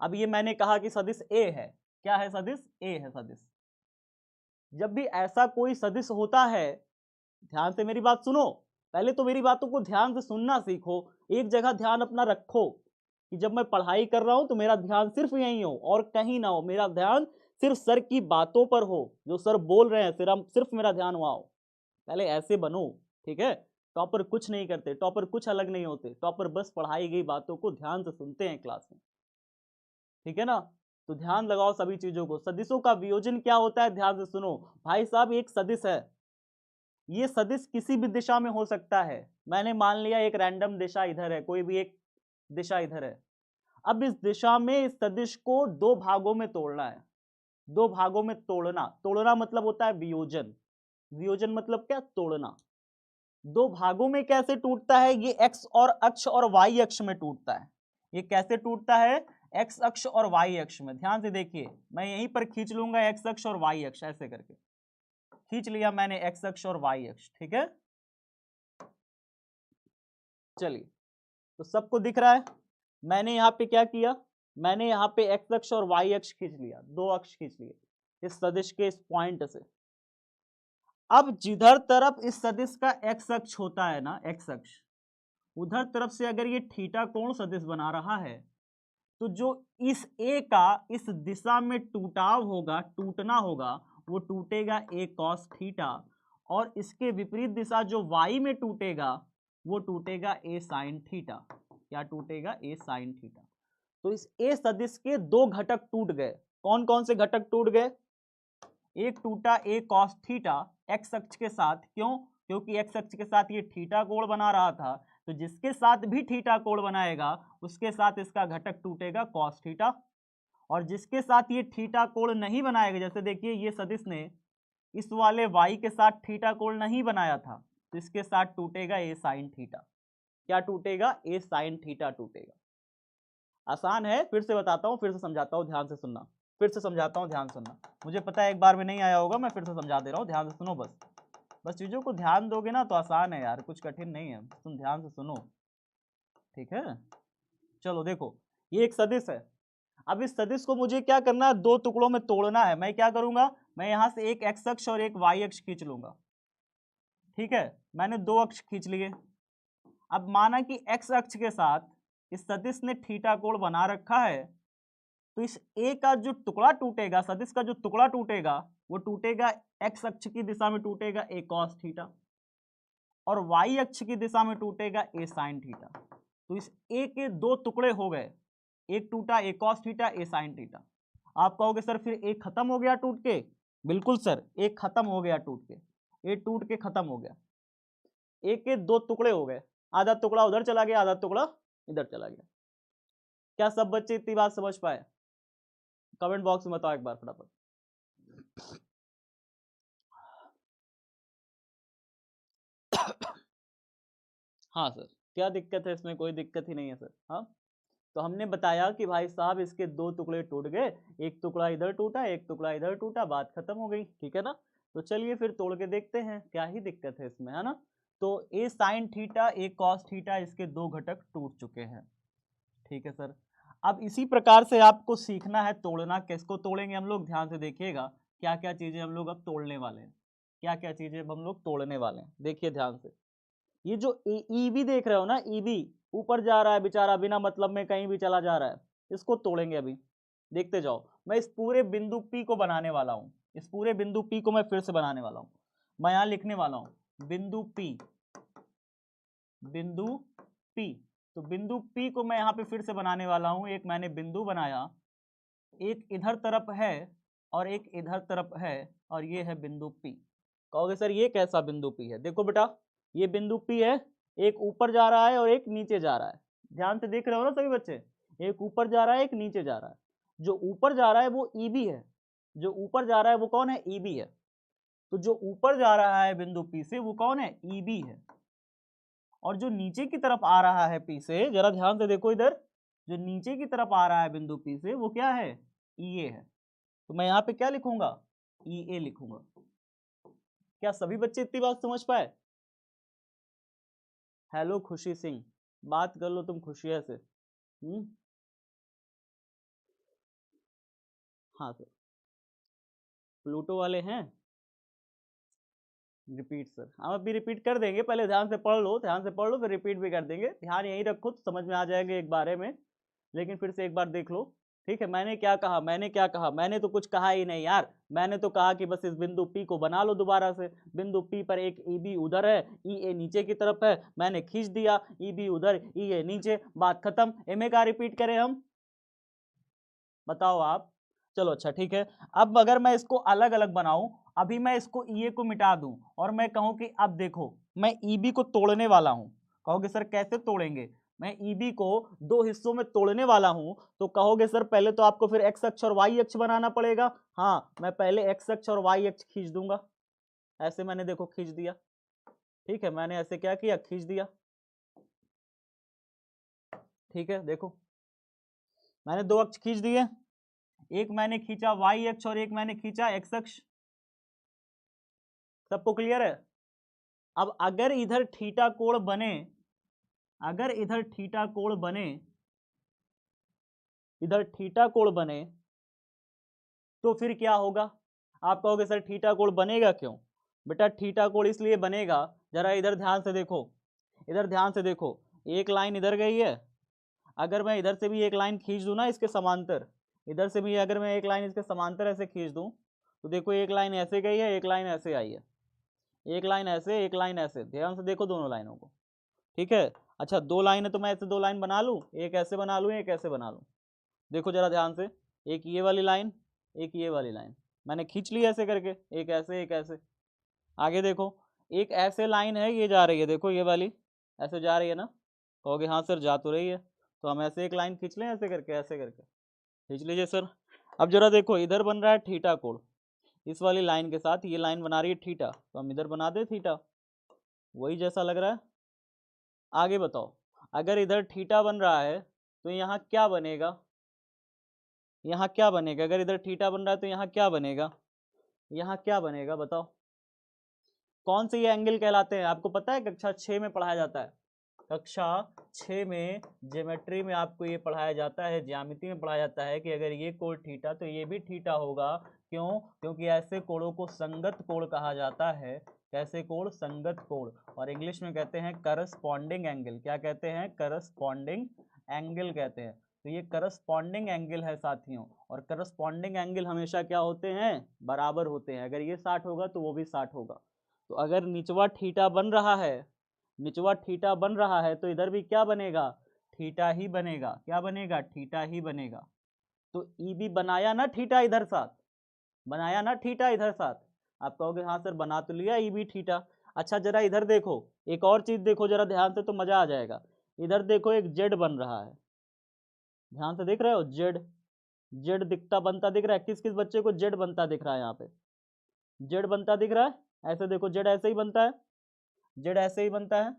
अब ये मैंने कहा कि सदिश ए है, क्या है सदिश? ए है सदिश। जब भी ऐसा कोई सदिश होता है, ध्यान से मेरी बात सुनो, पहले तो मेरी बातों को ध्यान से सुनना सीखो, एक जगह ध्यान अपना रखो कि जब मैं पढ़ाई कर रहा हूं तो मेरा ध्यान सिर्फ यहीं हो और कहीं ना हो। मेरा ध्यान सिर्फ सर की बातों पर हो, जो सर बोल रहे हैं सिर्फ मेरा ध्यान वहां हो। पहले ऐसे बनो, ठीक है? टॉपर कुछ नहीं करते, टॉपर कुछ अलग नहीं होते, टॉपर बस पढ़ाई गई बातों को ध्यान से सुनते हैं क्लास में, ठीक है ना? तो ध्यान लगाओ सभी चीजों को। सदिशों का वियोजन क्या होता है, ध्यान से सुनो भाई साहब। एक सदिश है, ये सदिश किसी भी दिशा में हो सकता है। मैंने मान लिया एक रैंडम दिशा इधर है, कोई भी एक दिशा इधर है। अब इस दिशा में इस सदिश को दो भागों में तोड़ना है। दो भागों में तोड़ना, तोड़ना मतलब होता है वियोजन। वियोजन मतलब क्या? तोड़ना। दो भागों में कैसे टूटता है? ये एक्स और अक्ष और वाई अक्ष में टूटता है। ये कैसे टूटता है? एक्स अक्ष और वाई अक्ष में। ध्यान से देखिए, मैं यहीं पर खींच लूंगा एक्स अक्ष और वाई अक्ष, ऐसे करके खींच लिया मैंने एक्स अक्ष और वाई अक्ष, ठीक है? चलिए, तो सबको दिख रहा है। मैंने यहाँ पे क्या किया, मैंने यहाँ पे एक्स अक्ष और वाई अक्ष खींच लिया, दो अक्ष खींच लिए इस सदिश के इस पॉइंट से। अब जिधर तरफ इस सदिश का एक्स अक्ष होता है ना, एक्स अक्ष, उधर तरफ से अगर ये थीटा कोण सदिश बना रहा है, तो जो इस ए का इस दिशा में टूटाव होगा, टूटना होगा, वो टूटेगा ए कॉस थीटा, और इसके विपरीत दिशा जो वाई में टूटेगा वो टूटेगा ए साइन थीटा। क्या टूटेगा? ए साइन थीटा। तो इस ए सदिश के दो घटक टूट गए। कौन कौन से घटक टूट गए? एक टूटा ए कॉस थीटा एक्स अक्ष के साथ। क्यों? क्योंकि एक्स अक्ष के साथ ये थीटा कोण बना रहा था, तो जिसके साथ भी थीटा कोण बनाएगा उसके साथ इसका घटक टूटेगा कॉस थीटा, और जिसके साथ ये थीटा कोण नहीं बनाएगा, जैसे देखिए ये सदिश ने इस वाले y के साथ थीटा कोण नहीं बनाया था, तो इसके साथ टूटेगा ए साइन थीटा। क्या टूटेगा? ए साइन थीटा टूटेगा। आसान है, फिर से बताता हूं, फिर से समझाता हूं, ध्यान से सुनना, फिर से समझाता हूं, ध्यान सुनना। मुझे पता है एक बार में नहीं आया होगा, मैं फिर से समझा दे रहा हूं, ध्यान से सुनो। बस चीजों को ध्यान दोगे ना तो आसान है यार, कुछ कठिन नहीं है, तुम ध्यान से सुनो, ठीक है? चलो देखो, ये एक सदिश है। अब इस सदिश को मुझे क्या करना है? दो टुकड़ों में तोड़ना है। मैं क्या करूंगा? मैं यहां से एक एक्स अक्ष और एक वाई अक्ष खींच लूंगा, ठीक है? मैंने दो अक्ष खींच लिए। अब माना कि एक्स अक्ष के साथ इस सदिश ने थीटा कोण बना रखा है, तो इस ए का जो टुकड़ा टूटेगा, सदिश का जो टुकड़ा टूटेगा, वो टूटेगा एक्स अक्ष की दिशा में टूटेगा ए कॉस थीटा, और वाई अक्ष की दिशा में टूटेगा ए साइन थीटा। तो इस ए के दो टुकड़े हो गए, एक टूटा ए कॉस थीटा, ए साइन थीटा। आप कहोगे सर फिर ए खत्म हो गया टूट के? बिल्कुल सर, ए खत्म हो गया टूट के, ए टूट के खत्म हो गया। ए के दो टुकड़े हो गए, आधा टुकड़ा उधर चला गया, आधा टुकड़ा इधर चला गया। क्या सब बच्चे इतनी बात समझ पाए? कमेंट बॉक्स में बताओ एक बार फटाफट। हाँ सर, क्या दिक्कत है इसमें? कोई दिक्कत ही नहीं है सर। हाँ, तो हमने बताया कि भाई साहब इसके दो टुकड़े टूट गए, एक टुकड़ा इधर टूटा, एक टुकड़ा इधर टूटा, बात खत्म हो गई, ठीक है ना? तो चलिए फिर तोड़ के देखते हैं, क्या ही दिक्कत है इसमें, है ना? तो ए साइन थीटा, ए कॉस थीटा, इसके दो घटक टूट चुके हैं, ठीक है सर। अब इसी प्रकार से आपको सीखना है तोड़ना। किसको तोड़ेंगे हम लोग? ध्यान से देखिएगा, क्या क्या चीजें हम लोग अब तोड़ने वाले हैं, क्या क्या चीजें अब हम लोग तोड़ने वाले हैं, देखिए ध्यान से। ये जो ई बी देख रहे हो ना, ई बी ऊपर जा रहा है बेचारा, बिना मतलब में कहीं भी चला जा रहा है, इसको तोड़ेंगे अभी, देखते जाओ। मैं इस पूरे बिंदु पी को बनाने वाला हूँ, इस पूरे बिंदु पी को मैं फिर से बनाने वाला हूँ। मैं यहाँ लिखने वाला हूँ बिंदु पी, बिंदु पी। तो बिंदु पी को मैं यहाँ पे फिर से बनाने वाला हूँ। एक मैंने बिंदु बनाया, एक इधर तरफ है और एक इधर तरफ है, और ये है बिंदु पी। कहोगे सर ये कैसा बिंदु पी है? देखो बेटा, ये बिंदु पी है, एक ऊपर जा रहा है और एक नीचे जा रहा है। ध्यान से देख रहे हो ना सभी बच्चे? एक ऊपर जा रहा है, एक नीचे जा रहा है। जो ऊपर जा रहा है वो ईबी है, जो ऊपर जा रहा है वो कौन है? ईबी है। तो जो ऊपर जा रहा है बिंदु पी से वो कौन है? ईबी है। और जो नीचे की तरफ आ रहा है पी से, जरा ध्यान से देखो इधर, जो नीचे की तरफ आ रहा है बिंदु पी से वो क्या है? ई ए है। तो मैं यहाँ पे क्या लिखूंगा? ई ए लिखूंगा। क्या सभी बच्चे इतनी बात समझ पाए? हेलो खुशी सिंह, बात कर लो तुम खुशिया से। हाँ सर, प्लूटो वाले हैं? रिपीट सर, हम अभी रिपीट कर देंगे, पहले ध्यान से पढ़ लो, ध्यान से पढ़ लो, फिर रिपीट भी कर देंगे। ध्यान यहीं रखो तो समझ में आ जाएगा एक बारे में, लेकिन फिर से एक बार देख लो, ठीक है? मैंने क्या कहा, मैंने क्या कहा? मैंने तो कुछ कहा ही नहीं यार। मैंने तो कहा कि बस इस बिंदु पी को बना लो दोबारा से। बिंदु पी पर एक ई बी उधर है, ई ए नीचे की तरफ है, मैंने खींच दिया, ई बी उधर, ई ए नीचे, बात खत्म। एम का रिपीट करें हम? बताओ आप। चलो अच्छा ठीक है। अब अगर मैं इसको अलग अलग बनाऊं, अभी मैं इसको ई को मिटा दूं और मैं कहूं कि अब देखो मैं ईबी को तोड़ने वाला हूं, कहोगे सर कैसे तोड़ेंगे? मैं ईबी को दो हिस्सों में तोड़ने वाला हूं, तो कहोगे सर पहले तो आपको फिर एक्स अक्ष और वाई अक्ष बनाना पड़ेगा। हाँ, मैं पहले एक्स अक्ष और वाई अक्ष खींच दूंगा, ऐसे मैंने देखो खींच दिया, ठीक है? मैंने ऐसे क्या किया? खींच दिया, ठीक है? देखो मैंने दो अक्ष खींच दिए, एक मैंने खींचा वाई अक्ष और एक मैंने खींचा एक्स अक्ष। सबको क्लियर है? अब अगर इधर थीटा कोण बने अगर इधर थीटा कोण बने, इधर थीटा कोण बने तो फिर क्या होगा? आप कहोगे सर थीटा कोण बनेगा क्यों? बेटा थीटा कोण इसलिए बनेगा, जरा इधर ध्यान से देखो, इधर ध्यान से देखो, एक लाइन इधर गई है, अगर मैं इधर से भी एक लाइन खींच दूं ना इसके समांतर, इधर से भी अगर मैं एक लाइन इसके समांतर ऐसे खींच दूं तो देखो एक लाइन ऐसे गई है, एक लाइन ऐसे आई है, एक लाइन ऐसे, एक लाइन ऐसे, ध्यान से देखो दोनों लाइनों को, ठीक है। अच्छा दो लाइन है तो मैं ऐसे दो लाइन बना लूं, एक ऐसे बना लूं, एक ऐसे बना लूं। देखो जरा ध्यान से, एक ये वाली लाइन, एक ये वाली लाइन मैंने खींच ली ऐसे करके, एक ऐसे एक ऐसे। आगे देखो, एक ऐसे लाइन है ये जा रही है, देखो ये वाली ऐसे जा रही है ना, कहोगे हाँ सर जा तो रही है, तो हम ऐसे एक लाइन खींच लें ऐसे करके, ऐसे करके खींच लीजिए सर। अब जरा देखो इधर बन रहा है थीटा कोण, इस वाली लाइन के साथ ये लाइन बना रही है थीटा, तो हम इधर बना दे थीटा, वही जैसा लग रहा है। आगे बताओ, अगर इधर थीटा बन रहा है तो यहाँ क्या बनेगा? यहाँ क्या बनेगा? अगर इधर थीटा बन रहा है तो यहाँ क्या बनेगा? यहाँ क्या बनेगा बताओ? कौन से ये एंगल कहलाते हैं? आपको पता है कक्षा 6 में पढ़ाया जाता है, कक्षा 6 में ज्योमेट्री में आपको ये पढ़ाया जाता है, ज्यामिति में पढ़ाया जाता है कि अगर ये कोण थीटा तो ये भी थीटा होगा। क्यों? क्योंकि ऐसे कोणों को संगत कोण कहा जाता है। कैसे कोण? संगत कोण, और इंग्लिश में कहते हैं करस्पॉन्डिंग एंगल। क्या कहते हैं? करस्पॉन्डिंग एंगल कहते हैं। तो ये करस्पॉन्डिंग एंगल है साथियों, और करस्पॉन्डिंग एंगल हमेशा क्या होते हैं? बराबर होते हैं। अगर ये 60 होगा तो वो भी 60 होगा। तो अगर निचवा थीटा बन रहा है, निचवा थीटा बन रहा है तो इधर भी क्या बनेगा? थीटा ही बनेगा। क्या बनेगा? थीटा ही बनेगा। तो ई भी बनाया ना थीटा इधर साथ, बनाया ना थीटा इधर साथ। आप कहोगे हाँ सर बना तो लिया ई भी थीटा। अच्छा जरा इधर देखो, एक और चीज देखो जरा ध्यान से तो मजा आ जाएगा। इधर देखो एक जेड बन रहा है, ध्यान से देख रहे हो? जेड, जेड दिखता बनता दिख रहा है। किस किस बच्चे को जेड बनता दिख रहा है? यहाँ पे जेड बनता दिख रहा है। ऐसे देखो जेड ऐसे ही बनता है, जेड ऐसे ही बनता है।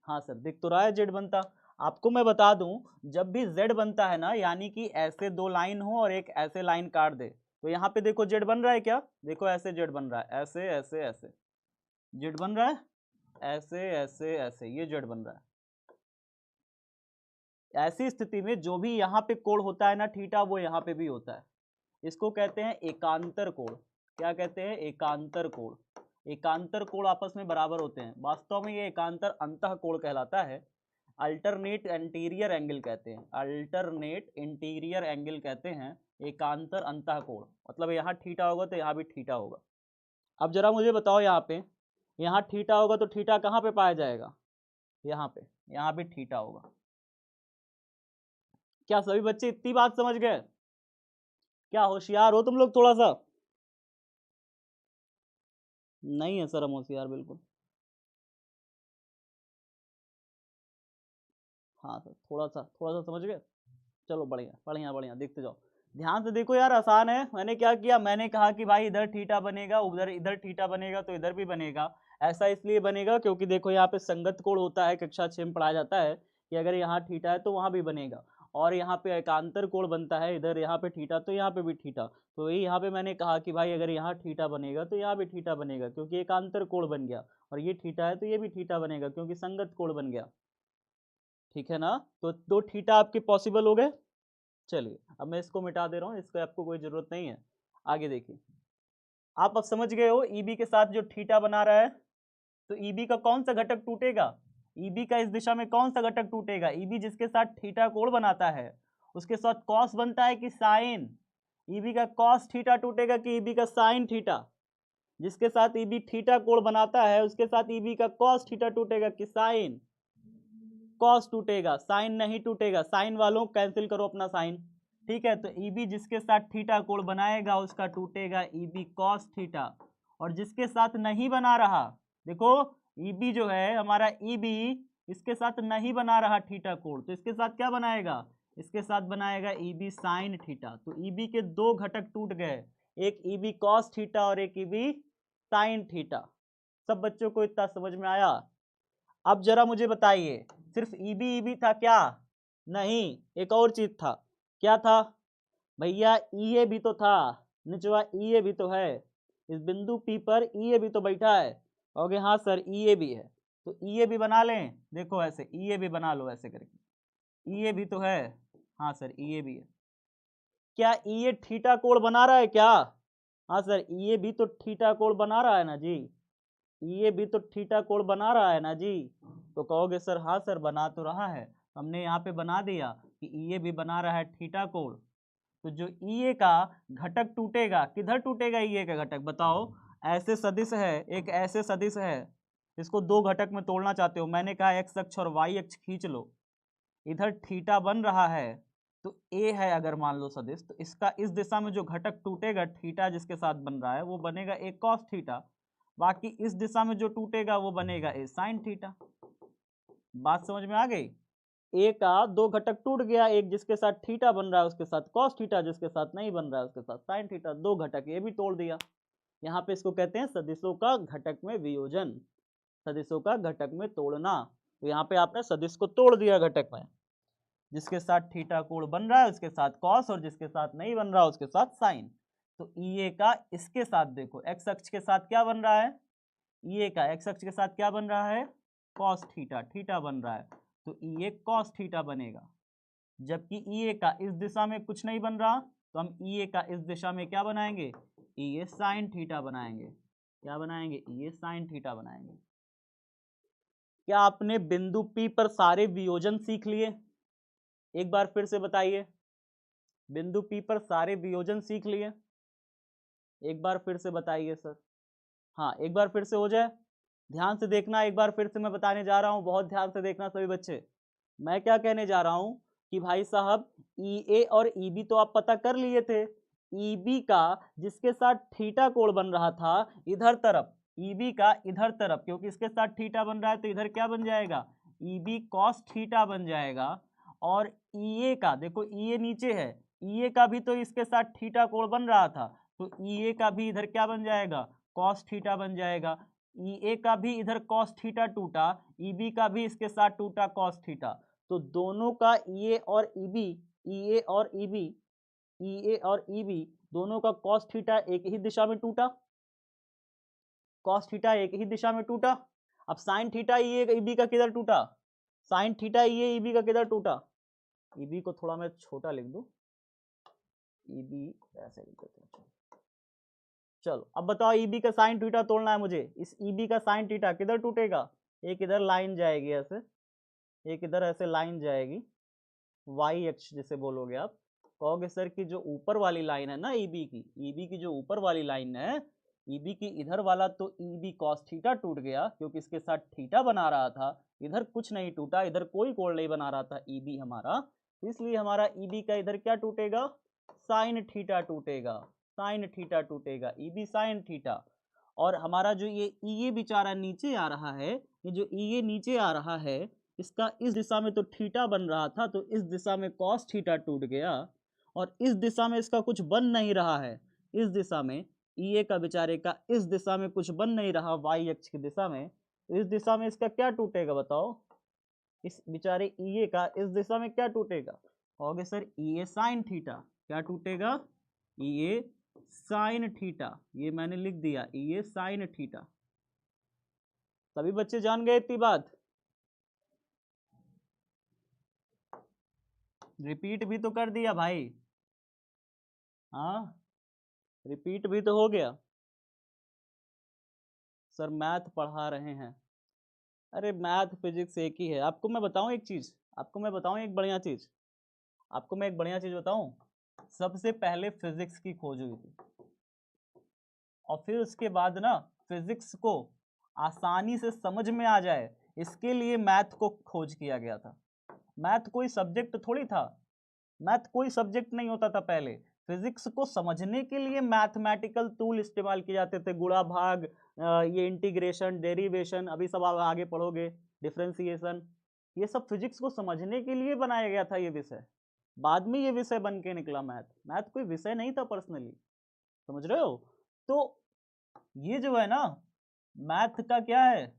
हाँ सर दिख तो रहा है जेड बनता। आपको मैं बता दूं, जब भी जेड बनता है ना, यानी कि ऐसे दो लाइन हो और एक ऐसे लाइन काट दे, तो यहाँ पे देखो जेड बन रहा है क्या? देखो ऐसे जेड बन रहा है, ऐसे ऐसे ऐसे जेड बन रहा है, ऐसे ऐसे ऐसे ये जेड बन रहा है। ऐसी स्थिति में जो भी यहाँ पे कोण होता है ना थीटा, वो यहाँ पे भी होता है। इसको कहते हैं एकांतर कोण। क्या कहते हैं? एकांतर कोण। एकांतर कोण आपस में बराबर होते हैं। वास्तव में ये एकांतर अंतः कोण कहलाता है। अल्टरनेट इंटीरियर एंगल कहते हैं, अल्टरनेट इंटीरियर एंगल कहते हैं एकांतर अंतः कोण। मतलब यहाँ थीटा होगा तो यहाँ भी थीटा होगा। अब जरा मुझे बताओ, यहाँ पे यहाँ थीटा होगा तो थीटा कहाँ पे पाया जाएगा? यहाँ पे, यहाँ भी थीटा होगा। क्या सभी बच्चे इतनी बात समझ गए? क्या होशियार हो तुम लोग थोड़ा सा? नहीं है सर हम होशियार बिल्कुल। हाँ सर थोड़ा सा समझ गए। चलो बढ़िया बढ़िया बढ़िया, देखते जाओ। ध्यान से देखो यार, आसान है। मैंने क्या किया, मैंने कहा कि भाई इधर थीटा बनेगा, उधर इधर थीटा बनेगा तो इधर भी बनेगा। ऐसा इसलिए बनेगा क्योंकि देखो यहाँ पे संगत कोण होता है, कक्षा 6 में पढ़ाया जाता है कि अगर यहाँ थीटा है तो वहाँ भी बनेगा, और यहाँ पे एकांतर कोण बनता है, इधर यहाँ पे थीटा तो यहाँ पे भी थीटा। तो यही यहाँ पे मैंने कहा कि भाई अगर यहाँ थीटा बनेगा तो यहाँ भी थीटा बनेगा, क्योंकि एकांतर कोण बन गया, और ये थीटा है तो ये भी थीटा बनेगा क्योंकि संगत कोण बन गया। ठीक है ना? तो दो थीटा आपके पॉसिबल हो गए। चलिए अब मैं इसको मिटा दे रहा हूँ, इसको आपको कोई जरूरत नहीं है। आगे देखिए, आप अब समझ गए हो ईबी के साथ जो थीटा बना रहा है, तो ईबी का कौन सा घटक टूटेगा? ईबी का इस दिशा में कौन सा घटक टूटेगा? ईबी जिसके साथ थीटा कोण बनाता है उसके साथ कॉस बनता है कि साइन? ईबी का कॉस थीटा टूटेगा कि ईबी का साइन थीटा? जिसके साथ ईबी थीटा कोण बनाता है उसके साथ ईबी का कॉस थीटा टूटेगा कि साइन? कॉस टूटेगा, साइन नहीं टूटेगा। साइन वालों कैंसिल करो अपना साइन। ठीक है, तो ईबी जिसके साथ थीटा कोण बनाएगा उसका टूटेगा ईबी कॉस थीटा, और जिसके साथ नहीं बना रहा, देखो ईबी जो है हमारा, ईबी इसके साथ नहीं बना रहा थीटा कोण, तो इसके साथ क्या बनाएगा? इसके साथ बनाएगा ईबी साइन थीटा। तो ईबी के दो घटक टूट गए, एक ईबी कॉस थीटा और एक ईबी साइन थीटा। सब बच्चों को इतना समझ में आया? अब जरा मुझे बताइए, सिर्फ ईबी ईबी था क्या? नहीं, एक और चीज था। क्या था भैया? ईए भी तो था, निचवा ईए भी तो है। इस बिंदु पी पर ईए भी तो बैठा है। कहोगे हाँ सर ईए भी है, तो ई ए भी बना लें, देखो ऐसे ई ए भी बना लो ऐसे करके, ई ए भी तो है, हाँ सर ई ए भी है। क्या ई ए थीटा कोण बना रहा है क्या? हाँ सर ई ए भी तो थीटा कोण बना रहा है ना जी, ई ए भी तो थीटा कोण बना रहा है ना जी। तो कहोगे सर हाँ सर बना तो रहा है, हमने यहाँ पे बना दिया कि ई ए भी बना रहा है थीटा कोण। तो जो ई ए का घटक टूटेगा, किधर टूटेगा ई ए का घटक बताओ? ऐसे सदिश है, एक ऐसे सदिश है, इसको दो घटक में तोड़ना चाहते हो, मैंने कहा एक्स अक्ष और वाई अक्ष खींच लो, इधर थीटा बन रहा है, तो ए है अगर मान लो सदिश, तो इसका इस दिशा में जो घटक टूटेगा थीटा जिसके साथ बन रहा है वो बनेगा ए कॉस थीटा, बाकी इस दिशा में जो टूटेगा वो बनेगा ए साइन थीटा। बात समझ में आ गई? ए का दो घटक टूट गया, एक जिसके साथ थीटा बन रहा है उसके साथ कॉस थीटा, जिसके साथ नहीं बन रहा है उसके साथ साइन थीटा, दो घटक ये भी तोड़ दिया। यहाँ पे इसको कहते हैं सदिशों का घटक में वियोजन, सदिशों का घटक में तोड़ना। तो यहाँ पे आपने सदिश को तोड़ दिया घटक में, जिसके साथ थीटा कोण बन रहा है उसके साथ कॉस और जिसके साथ नहीं बन रहा उसके साथ साइन। तो ई ए का इसके साथ देखो एक्स अक्ष के साथ क्या बन रहा है, ई ए का एक्स अक्ष के साथ क्या बन रहा है, कॉस थीटा, थीटा बन रहा है, तो ई ए कॉस थीटा बनेगा। जबकि ई ए का इस दिशा में कुछ नहीं बन रहा, तो हम ई ए का इस दिशा में क्या बनाएंगे, ई ए साइन थीटा बनाएंगे। क्या बनाएंगे, ई ए साइन थीटा बनाएंगे। क्या आपने बिंदु P पर सारे वियोजन सीख लिए? एक बार फिर से बताइए, बिंदु P पर सारे वियोजन सीख लिए? एक बार फिर से बताइए सर। हाँ एक बार फिर से हो जाए, ध्यान से देखना, एक बार फिर से मैं बताने जा रहा हूँ, बहुत ध्यान से देखना सभी बच्चे। मैं क्या कहने जा रहा हूँ कि भाई साहब ई ए और ई बी तो आप पता कर लिए थे, ई बी का जिसके साथ थीटा कोण बन रहा था इधर तरफ, ई बी का इधर तरफ, क्योंकि इसके साथ थीटा बन रहा है तो इधर क्या बन जाएगा, ई बी कॉस थीटा बन जाएगा। और ई ए का देखो, ई ए नीचे है, ई ए का भी तो इसके साथ थीटा कोण बन रहा था, तो ई ए का भी इधर क्या बन जाएगा, कॉस थीटा बन जाएगा। ई ए का भी इधर कॉस थीटा टूटा, ई बी का भी इसके साथ टूटा कॉस थीटा, तो दोनों का ई ए और ई बी, ई ए और ई बी, ई ए और ई बी दोनों का कॉस थीटा एक ही दिशा में टूटा, कॉस थीटा एक ही दिशा में टूटा। अब साइन थीटा ई ए ई बी का किधर टूटा, साइन थीटा ई ए ई बी का किधर टूटा, ई बी को थोड़ा मैं छोटा लिख दूं, ई बी ऐसे लिख देते हैं। चलो अब बताओ, ई बी का साइन थीटा तोड़ना है मुझे, इस ई बी का साइन थीटा किधर टूटेगा, एक इधर लाइन जाएगी ऐसे, एक इधर ऐसे लाइन जाएगी, वाई अक्ष जिसे बोलोगे आप। कहोगे सर कि जो ऊपर वाली लाइन है ना ईबी की, ईबी की जो ऊपर वाली लाइन है, ईबी की इधर वाला तो ईबी कॉस थीटा टूट गया क्योंकि इसके साथ थीटा बना रहा था, इधर कुछ नहीं टूटा, इधर कोई कोण नहीं बना रहा था ईबी हमारा, इसलिए हमारा ईबी का इधर क्या टूटेगा, साइन थीटा टूटेगा, साइन थीटा टूटेगा, ईबी साइन थीटा। और हमारा जो ये ई ए बेचारा नीचे आ रहा है, ये जो ई ए नीचे आ रहा है, इसका इस दिशा में तो थीटा बन रहा था, तो इस दिशा में कॉस थीटा टूट गया, और इस दिशा में इसका कुछ बन नहीं रहा है, इस दिशा में ई ए का बेचारे का इस दिशा में कुछ बन नहीं रहा, वाई अक्ष की दिशा में, तो इस दिशा में इसका क्या टूटेगा बताओ, इस बेचारे ई ए का इस दिशा में क्या टूटेगा, कहोगे सर ई ए साइन थीटा, क्या टूटेगा, ई ए साइन थीटा, ये मैंने लिख दिया ई ए साइन थीटा। सभी बच्चे जान गए इतनी बात? रिपीट भी तो कर दिया भाई, हाँ रिपीट भी तो हो गया। सर मैथ पढ़ा रहे हैं, अरे मैथ फिजिक्स एक ही है। आपको मैं बताऊं एक चीज, आपको मैं बताऊं एक बढ़िया चीज, आपको मैं एक बढ़िया चीज बताऊं, सबसे पहले फिजिक्स की खोज हुई थी, और फिर उसके बाद ना फिजिक्स को आसानी से समझ में आ जाए इसके लिए मैथ को खोज किया गया था। मैथ कोई सब्जेक्ट थोड़ी था, मैथ कोई सब्जेक्ट नहीं होता था पहले, फिजिक्स को समझने के लिए मैथमेटिकल टूल इस्तेमाल किए जाते थे, गुणा भाग, ये इंटीग्रेशन, डेरिवेशन, अभी सब आप आगे पढ़ोगे, डिफरेंशिएशन, ये सब फिजिक्स को समझने के लिए बनाया गया था ये विषय, बाद में ये विषय बन के निकला मैथ, मैथ कोई विषय नहीं था पर्सनली, समझ रहे हो? तो ये जो है ना मैथ का क्या है,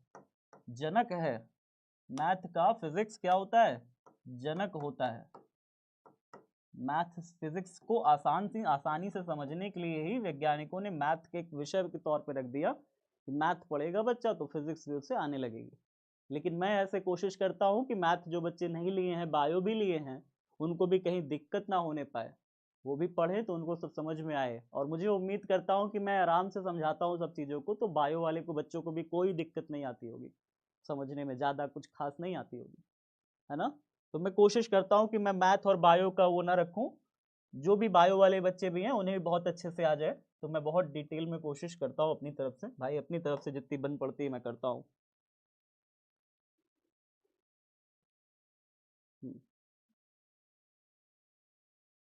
जनक है, मैथ का फिजिक्स क्या होता है, जनक होता है। मैथ फिजिक्स को आसानी से समझने के लिए ही वैज्ञानिकों ने मैथ के एक विषय के तौर पर रख दिया कि मैथ पढ़ेगा बच्चा तो फिजिक्स भी उससे आने लगेगी। लेकिन मैं ऐसे कोशिश करता हूँ कि मैथ जो बच्चे नहीं लिए हैं, बायो भी लिए हैं, उनको भी कहीं दिक्कत ना होने पाए, वो भी पढ़ें तो उनको सब समझ में आए। और मुझे उम्मीद करता हूँ कि मैं आराम से समझाता हूँ सब चीज़ों को, तो बायो वाले को बच्चों को भी कोई दिक्कत नहीं आती होगी, समझने में ज़्यादा कुछ खास नहीं आती होगी, है ना। तो मैं कोशिश करता हूँ कि मैं मैथ और बायो का वो ना रखूँ, जो भी बायो वाले बच्चे भी हैं उन्हें भी बहुत अच्छे से आ जाए। तो मैं बहुत डिटेल में कोशिश करता हूँ अपनी तरफ से, भाई अपनी तरफ से जितनी बन पड़ती है मैं करता हूँ।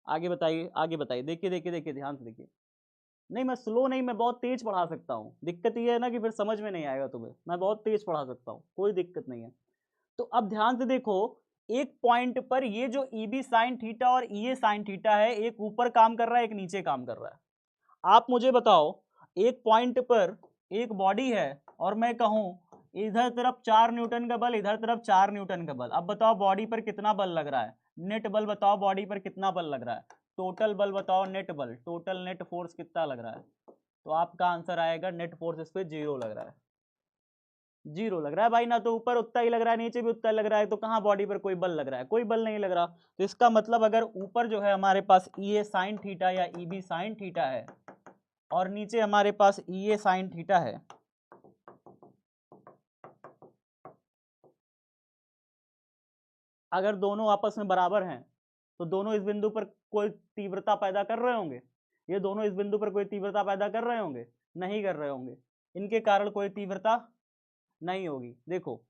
आगे बताइए, आगे बताइए, देखिए देखिए देखिए, ध्यान से देखिए। नहीं मैं स्लो नहीं, मैं बहुत तेज पढ़ा सकता हूँ। दिक्कत ये है ना कि फिर समझ में नहीं आएगा तुम्हें। मैं बहुत तेज पढ़ा सकता हूँ, कोई दिक्कत नहीं है। तो अब ध्यान से देखो, एक पॉइंट पर ये जो ई बी साइन थीटा और ई ए साइन थीटा है, एक ऊपर काम कर रहा है, एक नीचे काम कर रहा है। आप मुझे बताओ, एक पॉइंट पर एक बॉडी है और मैं कहूं इधर तरफ 4 न्यूटन का बल, इधर तरफ 4 न्यूटन का बल। अब बताओ बॉडी पर कितना बल लग रहा है, नेट बल बताओ बॉडी पर कितना बल लग रहा है, टोटल बल बताओ, नेट बल, टोटल नेट फोर्स कितना लग रहा है। तो आपका आंसर आएगा नेट फोर्स इस पे 0 लग रहा है। 0 लग रहा है भाई, ना तो ऊपर उतना ही लग रहा है, नीचे भी उतना लग रहा है, तो कहाँ बॉडी पर कोई बल लग रहा है, कोई बल नहीं लग रहा। तो इसका मतलब अगर ऊपर जो है हमारे पास ई ए साइन थीटा या ई बी साइन थीटा है और नीचे हमारे पास ई ए साइन थीटा है, अगर दोनों आपस में बराबर हैं तो दोनों इस बिंदु पर कोई तीव्रता पैदा कर रहे होंगे। ये दोनों इस बिंदु पर कोई तीव्रता पैदा कर रहे होंगे, नहीं कर रहे होंगे। इनके कारण कोई तीव्रता नहीं होगी। देखो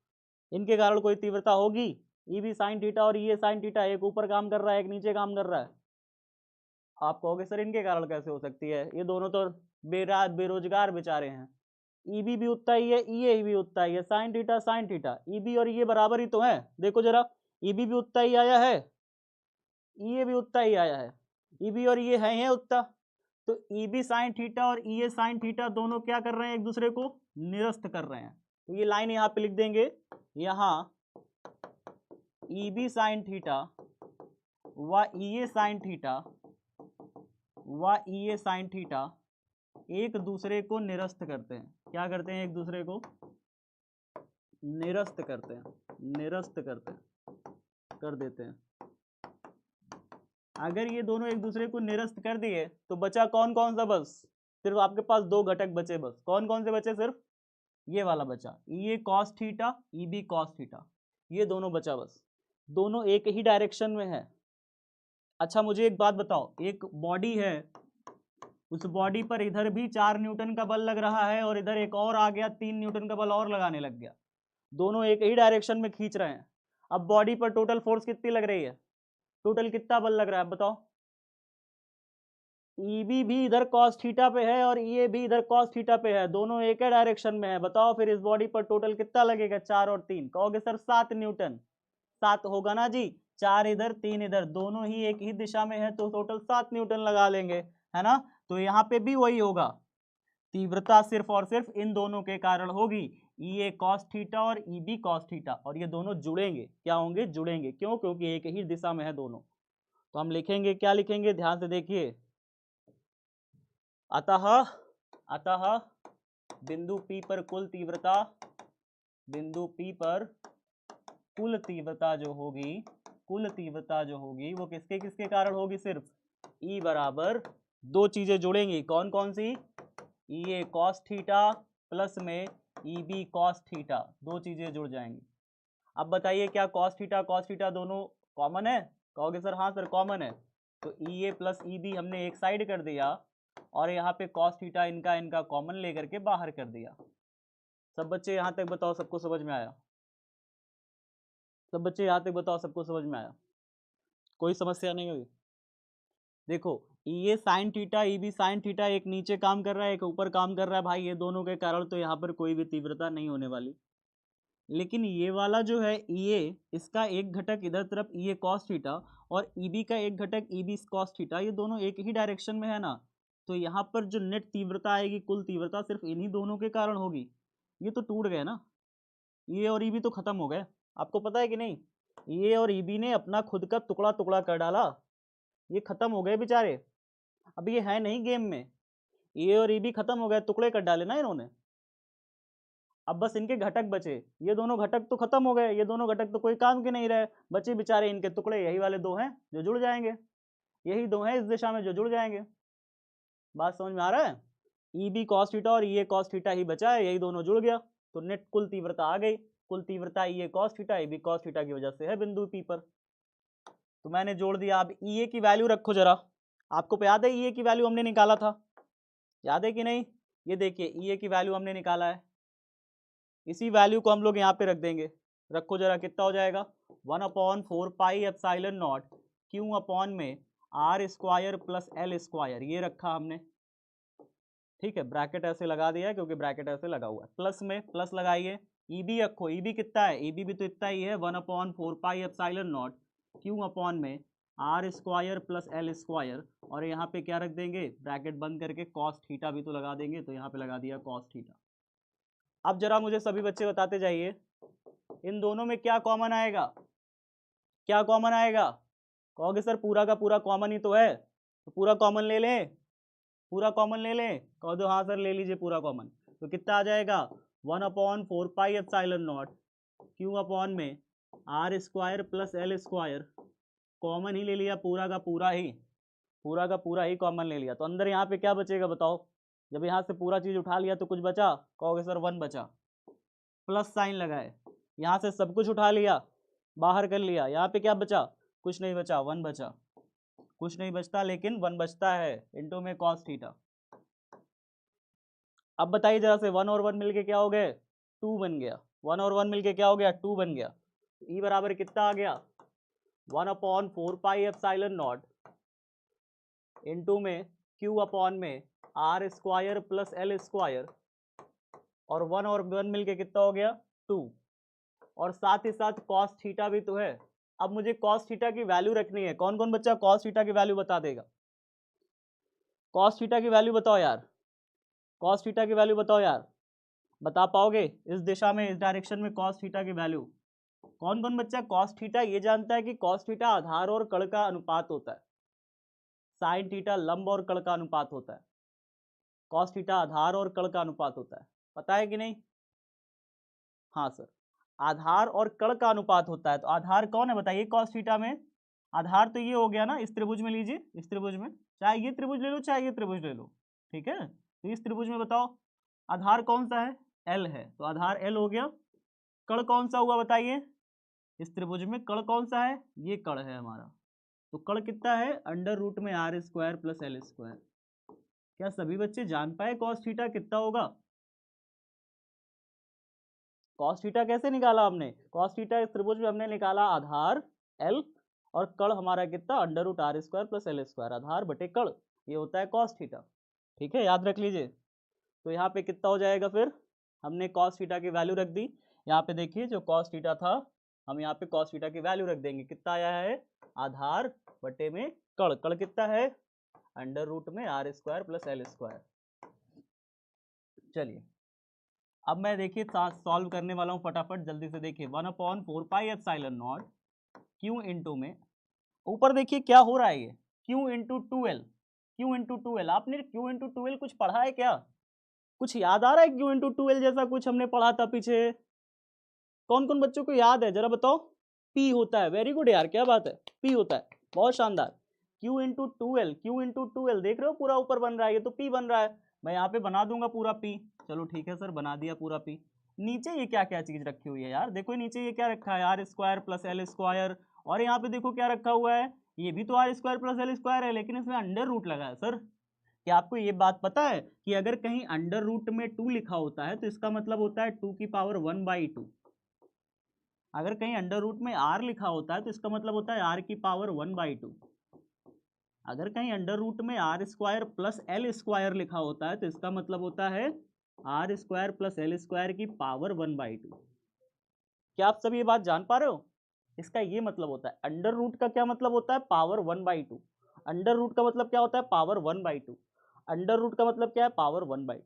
इनके कारण कोई तीव्रता होगी, ई बी साइन थीटा और ई ए साइन थीटा, एक ऊपर काम कर रहा है, एक नीचे काम कर रहा है। आप कहोगे सर इनके कारण कैसे हो सकती है, ये दोनों तो बेरोजगार बेचारे हैं। ईबी भी उतना ही है, ई भी उतना ही है, sine theta sine theta, EB और ये बराबर ही तो है। देखो जरा, ईबी भी उतना ही आया है, ई भी उतना ही आया है, ईबी और ये है उतना। तो ईबी साइन थीटा और ई साइन थीटा दोनों क्या कर रहे हैं, एक दूसरे को निरस्त कर रहे हैं। तो ये लाइन यहाँ पे लिख देंगे, यहाँ ईबी साइन थीटा व ई साइन थीटा व ई साइन थीटा एक दूसरे को निरस्त करते हैं। क्या करते हैं, एक दूसरे को निरस्त करते हैं, निरस्त करते हैं, कर देते हैं। अगर ये दोनों एक दूसरे को निरस्त कर दिए तो बचा कौन कौन सा, बस सिर्फ आपके पास दो घटक बचे। बस कौन कौन से बचे, सिर्फ ये वाला बचा, ये cos theta, E B cos theta, ये दोनों बचा बस। दोनों एक ही डायरेक्शन में है। अच्छा मुझे एक बात बताओ, एक बॉडी है, उस बॉडी पर इधर भी 4 न्यूटन का बल लग रहा है और इधर एक और आ गया 3 न्यूटन का बल और लगाने लग गया, दोनों एक ही डायरेक्शन में खींच रहे हैं। अब बॉडी पर टोटल फोर्स कितनी लग रही है, टोटल कितना बल लग रहा है बताओ। ईबी भी इधर cos थीटा पे है और ये भी इधर cos थीटा पे है, दोनों एक ही डायरेक्शन में है। बताओ फिर इस बॉडी पर टोटल कितना लगेगा, 4 और 3, कहोगे सर 7 न्यूटन। 7 होगा ना जी, 4 इधर 3 इधर, दोनों ही एक ही दिशा में है तो टोटल 7 न्यूटन लगा लेंगे, है ना। तो यहाँ पे भी वही होगा, तीव्रता सिर्फ और सिर्फ इन दोनों के कारण होगी, ये cos थीटा और ई बी cos थीटा, और ये दोनों जुड़ेंगे, क्या होंगे, जुड़ेंगे। क्यों, क्योंकि एक ही दिशा में है दोनों। तो हम लिखेंगे, क्या लिखेंगे, ध्यान से देखिए, अतः अतः बिंदु P पर कुल तीव्रता, बिंदु P पर कुल तीव्रता जो होगी, कुल तीव्रता जो होगी वो किसके किसके कारण होगी, सिर्फ E बराबर दो चीजें जुड़ेंगी, कौन कौन सी, ई ए कॉस थीटा प्लस में ई बी कॉस थीटा, दो चीजें जुड़ जाएंगी। अब बताइए क्या कॉस थीटा दोनों कॉमन है, कहोगे सर हाँ सर कॉमन है। तो ई ए प्लस ई बी हमने एक साइड कर दिया और यहाँ पे कॉस थीटा इनका इनका कॉमन लेकर के बाहर कर दिया। सब बच्चे यहाँ तक बताओ, सबको समझ में आया, सब बच्चे यहाँ तक बताओ, सबको समझ में आया, कोई समस्या नहीं हुई। देखो ये sine theta E B sine theta, एक नीचे काम कर रहा है एक ऊपर काम कर रहा है, भाई ये दोनों के कारण तो यहाँ पर कोई भी तीव्रता नहीं होने वाली। लेकिन ये वाला जो है ई ए, इसका एक घटक इधर तरफ ई ए कॉस थीटा और ई बी का एक घटक ई बी कॉस थीटा, ये दोनों एक ही डायरेक्शन में है ना। तो यहाँ पर जो नेट तीव्रता आएगी, कुल तीव्रता सिर्फ इन्हीं दोनों के कारण होगी। ये तो टूट गए ना, ये और ई बी तो खत्म हो गए, आपको पता है कि नहीं। ये और ई बी ने अपना खुद का टुकड़ा टुकड़ा कर डाला, ये खत्म हो गए बेचारे। अब ये है नहीं गेम में, ए और ई भी खत्म हो गए, टुकड़े कर डाले ना इन्होंने। अब बस इनके घटक बचे, ये दोनों घटक तो खत्म हो गए, ये दोनों घटक तो कोई काम के नहीं रहे, बचे बेचारे इनके टुकड़े, यही वाले दो हैं जो जुड़ जाएंगे, यही दो हैं इस दिशा में जो जुड़ जाएंगे। बात समझ में आ रहा है? ई बी कॉस थीटा और ई ए कॉस थीटा ही बचा है, यही दोनों जुड़ गया तो नेट कुल तीव्रता आ गई। कुल तीव्रता E A cos theta E B cos theta की वजह से है बिंदु पी पर। तो मैंने जोड़ दिया। अब ई ए की वैल्यू रखो जरा, आपको याद है ई ए की वैल्यू हमने निकाला था, याद है कि नहीं? ये देखिए ई ए की वैल्यू हमने निकाला है, इसी वैल्यू को हम लोग यहाँ पे रख देंगे। रखो जरा, कितना हो जाएगा? 1/4 pi epsilon naught q upon में r square plus l square, ये रखा हमने, ठीक है। ब्रैकेट ऐसे लगा दिया है क्योंकि ब्रैकेट ऐसे लगा हुआ है, प्लस में प्लस लगाइए। ई बी रखो, ई बी कितना है? ई बी भी तो इतना ही है, 1/4 pi epsilon naught q upon में r square plus l square, और यहाँ पे क्या रख देंगे? ब्रैकेट बंद करके कॉस थीटा भी तो लगा देंगे, तो यहाँ पे लगा दिया कॉस थीटा। अब जरा मुझे सभी बच्चे बताते जाइए, इन दोनों में क्या कॉमन आएगा? क्या कॉमन आएगा? कहोगे सर पूरा का पूरा कॉमन ही तो है, तो पूरा कॉमन ले लें, पूरा कॉमन ले लें। कह दो हाँ सर ले लीजिए पूरा कॉमन। तो कितना आ जाएगा? 1/4 pi epsilon naught q upon में r square plus l square, common ही ले लिया, पूरा का पूरा ही कॉमन ले लिया। तो अंदर यहाँ पे क्या बचेगा बताओ? जब यहाँ से पूरा चीज उठा लिया तो कुछ बचा? कहोगे सर 1 बचा, प्लस साइन लगाए। यहाँ से सब कुछ उठा लिया, बाहर कर लिया, यहाँ पे क्या बचा? कुछ नहीं बचा, 1 बचा। कुछ नहीं बचता लेकिन 1 बचता है, इनटू में कॉस थीटा। अब बताइए जरा से, 1 और 1 मिलके क्या हो गए? 2 बन गया। 1 और 1 मिलके क्या हो गया? 2 बन गया। ई बराबर कितना आ गया? 1/4 पाई एप्सिलॉन नॉट इनटू में क्यू अपॉन में r square plus l square, और 1 और 1 मिलके कितना हो गया? 2, और साथ ही साथ कॉस थीटा भी तो है। अब मुझे कॉस थीटा की वैल्यू रखनी है। कौन कौन बच्चा कॉस थीटा की वैल्यू बता देगा? कॉस थीटा की वैल्यू बताओ यार, कॉस थीटा की वैल्यू बताओ यार, बता पाओगे? इस दिशा में, इस डायरेक्शन में कॉस थीटा की वैल्यू कौन कौन बच्चा कॉस थीटा ये जानता है कि कॉस थीटा आधार और कण का अनुपात होता है, साइन थीटा लंब और कण का अनुपात होता है, कॉस थीटा आधार और कण का अनुपात होता है, पता है कि नहीं? हाँ सर, आधार और कण का अनुपात होता है। तो आधार कौन है बताइए कॉस थीटा में? आधार तो ये हो गया ना, इस त्रिभुज में लीजिए, इस त्रिभुज में, चाहे ये त्रिभुज ले लो चाहे ये त्रिभुज ले लो, ठीक है। तो इस त्रिभुज में बताओ आधार कौन सा है? एल है, तो आधार एल हो गया। कण कौन सा हुआ बताइए? इस त्रिभुज में कण कौन सा है? ये कण है हमारा। तो कण कितना है? अंडर रूट में r square plus l square. क्या सभी बच्चे जान पाए कॉस थीटा कितना होगा? कॉस थीटा कैसे निकाला हमने? कॉस थीटा इस त्रिभुज में हमने निकाला आधार एल और कण हमारा कितना? Under root r square plus l square, आधार बटे कण, ये होता है कॉस थीटा, ठीक है, याद रख लीजिए। तो यहाँ पे कितना हो जाएगा? फिर हमने कॉस थीटा की वैल्यू रख दी। यहाँ पे देखिए जो कॉस थीटा था, हम यहाँ पे कॉस थीटा की वैल्यू रख देंगे। कितना आया है? आधार बटे में कण, कण कितना है? अंडर रूट में r square plus l square. चलिए अब मैं देखिए सॉल्व करने वाला हूँ फटाफट, जल्दी से देखिए। 1/4 pi epsilon naught Q into में, ऊपर देखिए क्या हो रहा है, ये Q into 2l, Q into 2l। आपने क्यू इंटू 2l कुछ पढ़ा है क्या? कुछ याद आ रहा है क्यू इंटू 2l जैसा कुछ हमने पढ़ा था पीछे? कौन कौन बच्चों को याद है जरा बताओ? पी होता है, वेरी गुड यार, क्या बात है, पी होता है, बहुत शानदार। Q into 2l, Q into 2l देख रहे हो पूरा ऊपर बन रहा है, ये तो पी बन रहा है। मैं यहाँ पे बना दूंगा पूरा पी, चलो ठीक है सर बना दिया पूरा पी। नीचे ये क्या क्या चीज रखी हुई है यार? देखो नीचे ये क्या रखा है? R square plus l square, और यहाँ पे देखो क्या रखा हुआ है, ये भी तो r square plus l square है, लेकिन इसमें अंडर रूट लगा है। सर क्या आपको ये बात पता है कि अगर कहीं अंडर रूट में 2 लिखा होता है तो इसका मतलब होता है 2 की पावर 1/2। अगर कहीं अंडर रूट में r लिखा होता है तो इसका मतलब होता है r की पावर 1/2। अगर कहीं अंडर रूट में r square plus l square लिखा होता है तो इसका मतलब होता है r square plus l square की पावर 1/2। क्या आप सब ये बात जान पा रहे हो? इसका ये मतलब होता है, अंडर रूट का क्या मतलब होता है? पावर 1/2। अंडर रूट का मतलब क्या होता है? पावर 1/2। अंडर रूट का मतलब क्या है? पावर 1/2।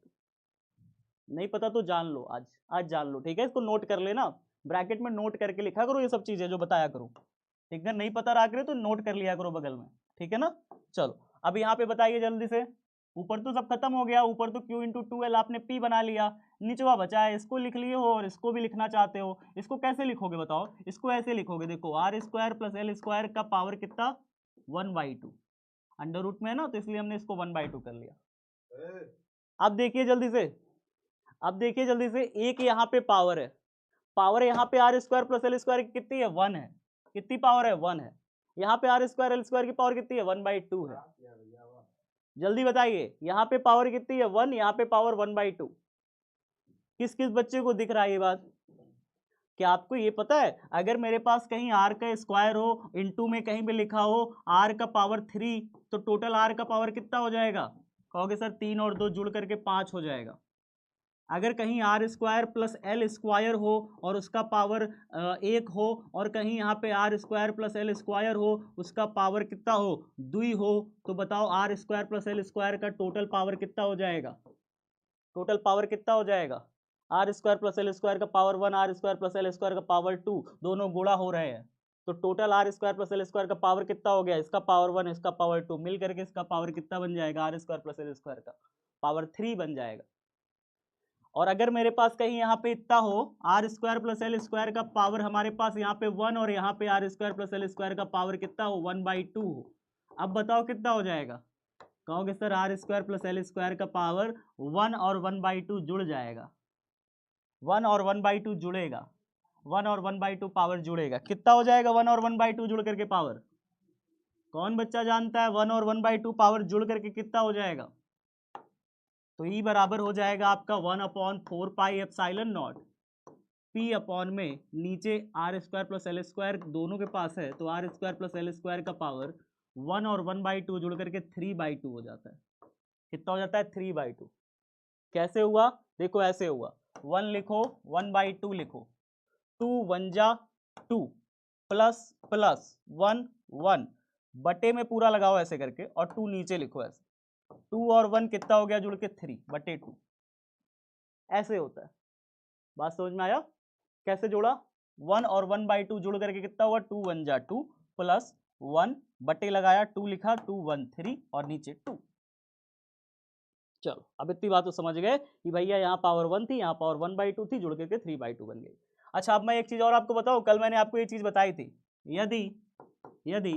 नहीं पता तो जान लो, आज आज जान लो, ठीक है। इसको नोट कर लेना, ब्रैकेट में नोट करके लिखा करो ये सब चीजें जो बताया करो, ठीक है। नहीं पता रहा करे तो नोट कर लिया करो बगल में, ठीक है ना। चलो अब यहाँ पे बताइए जल्दी से, ऊपर तो सब खत्म हो गया, ऊपर तो Q इंटू 2L आपने P बना लिया, निचवा बचा है, इसको लिख लिए हो और इसको भी लिखना चाहते हो। इसको कैसे लिखोगे बताओ? इसको ऐसे लिखोगे, देखो r square plus l square का पावर कितना, 1/2। अंडर रूट में है ना, तो इसलिए हमने इसको 1/2 कर लिया। अब देखिए जल्दी से, अब देखिए जल्दी से, एक यहाँ पे पावर है, पावर यहाँ पे r square plus l square की कितनी है, 1 है। कितनी पावर है, 1 है। यहाँ पे आर स्क्वायर एल स्क्वायर की पावर कितनी है, 1/2 है। जल्दी बताइए, यहाँ पे पावर कितनी है, 1, यहाँ पे पावर 1/2। किस किस बच्चे को दिख रहा है ये बात? क्या आपको ये पता है, अगर मेरे पास कहीं आर का स्क्वायर हो, इनटू में कहीं पे लिखा हो आर का पावर 3, तो टोटल आर का पावर कितना हो जाएगा? कहोगे सर 3 और 2 जुड़ करके 5 हो जाएगा। अगर कहीं r square plus l square हो और उसका पावर 1 हो, और कहीं यहाँ पे r square plus l square हो, उसका पावर कितना हो, 2 हो, तो बताओ r square plus l square का टोटल पावर कितना हो जाएगा? टोटल पावर कितना हो जाएगा? R square plus l square का power 1, r square plus l square का पावर 2, दोनों गुणा हो रहे हैं, तो total r square plus l square का पावर कितना हो गया? इसका पावर 1, इसका पावर 2, मिल करके इसका पावर कितना बन जाएगा? R square plus l square का पावर 3 बन जाएगा। और अगर मेरे पास कहीं यहाँ पे इतना हो, r square plus l square का पावर हमारे पास यहाँ पे 1 और यहाँ पे r square plus l square का पावर कितना हो, 1/2 हो, अब बताओ कितना हो जाएगा? कहोगे sir r square plus l square का पावर 1 और 1/2 जुड़ जाएगा, 1 और 1/2 जुड़ेगा, 1 और 1/2 पावर जुड़ेगा, कितना हो जाएगा 1 और 1/2 जुड़ करके पावर? कौन बच्चा जानता है 1 और 1/2 पावर जुड़ करके कितना हो जाएगा? तो ई बराबर हो जाएगा आपका 1/4 pi epsilon naught p upon में, नीचे r square plus l square दोनों के पास है, तो r square plus l square का पावर 1 और 1/2 जुड़ करके 3/2 हो जाता है। कितना हो जाता है? 3/2। कैसे हुआ? देखो ऐसे हुआ, 1 लिखो, 1/2 लिखो, 2 1 जा 2 प्लस प्लस 1 1 बटे में पूरा लगाओ ऐसे करके, और 2 नीचे लिखो ऐसे, 2 और 1 कितना हो गया जुड़ के? 3/2। ऐसे होता है। बात समझ में आया? कैसे जोड़ा? 1 और 1/2 जुड़ करके कितना हुआ? 2 1 जा 2 प्लस 1 बटे लगाया, 2 लिखा, 2 1 3 और नीचे 2। चलो अब इतनी बात तो समझ गए कि भैया यहाँ पावर 1 थी, यहाँ पावर 1/2 थी, जुड़ करके 3/2 बन गई। अच्छा अब मैं एक चीज और आपको बताऊं, कल मैंने आपको ये चीज बताई थी, यदि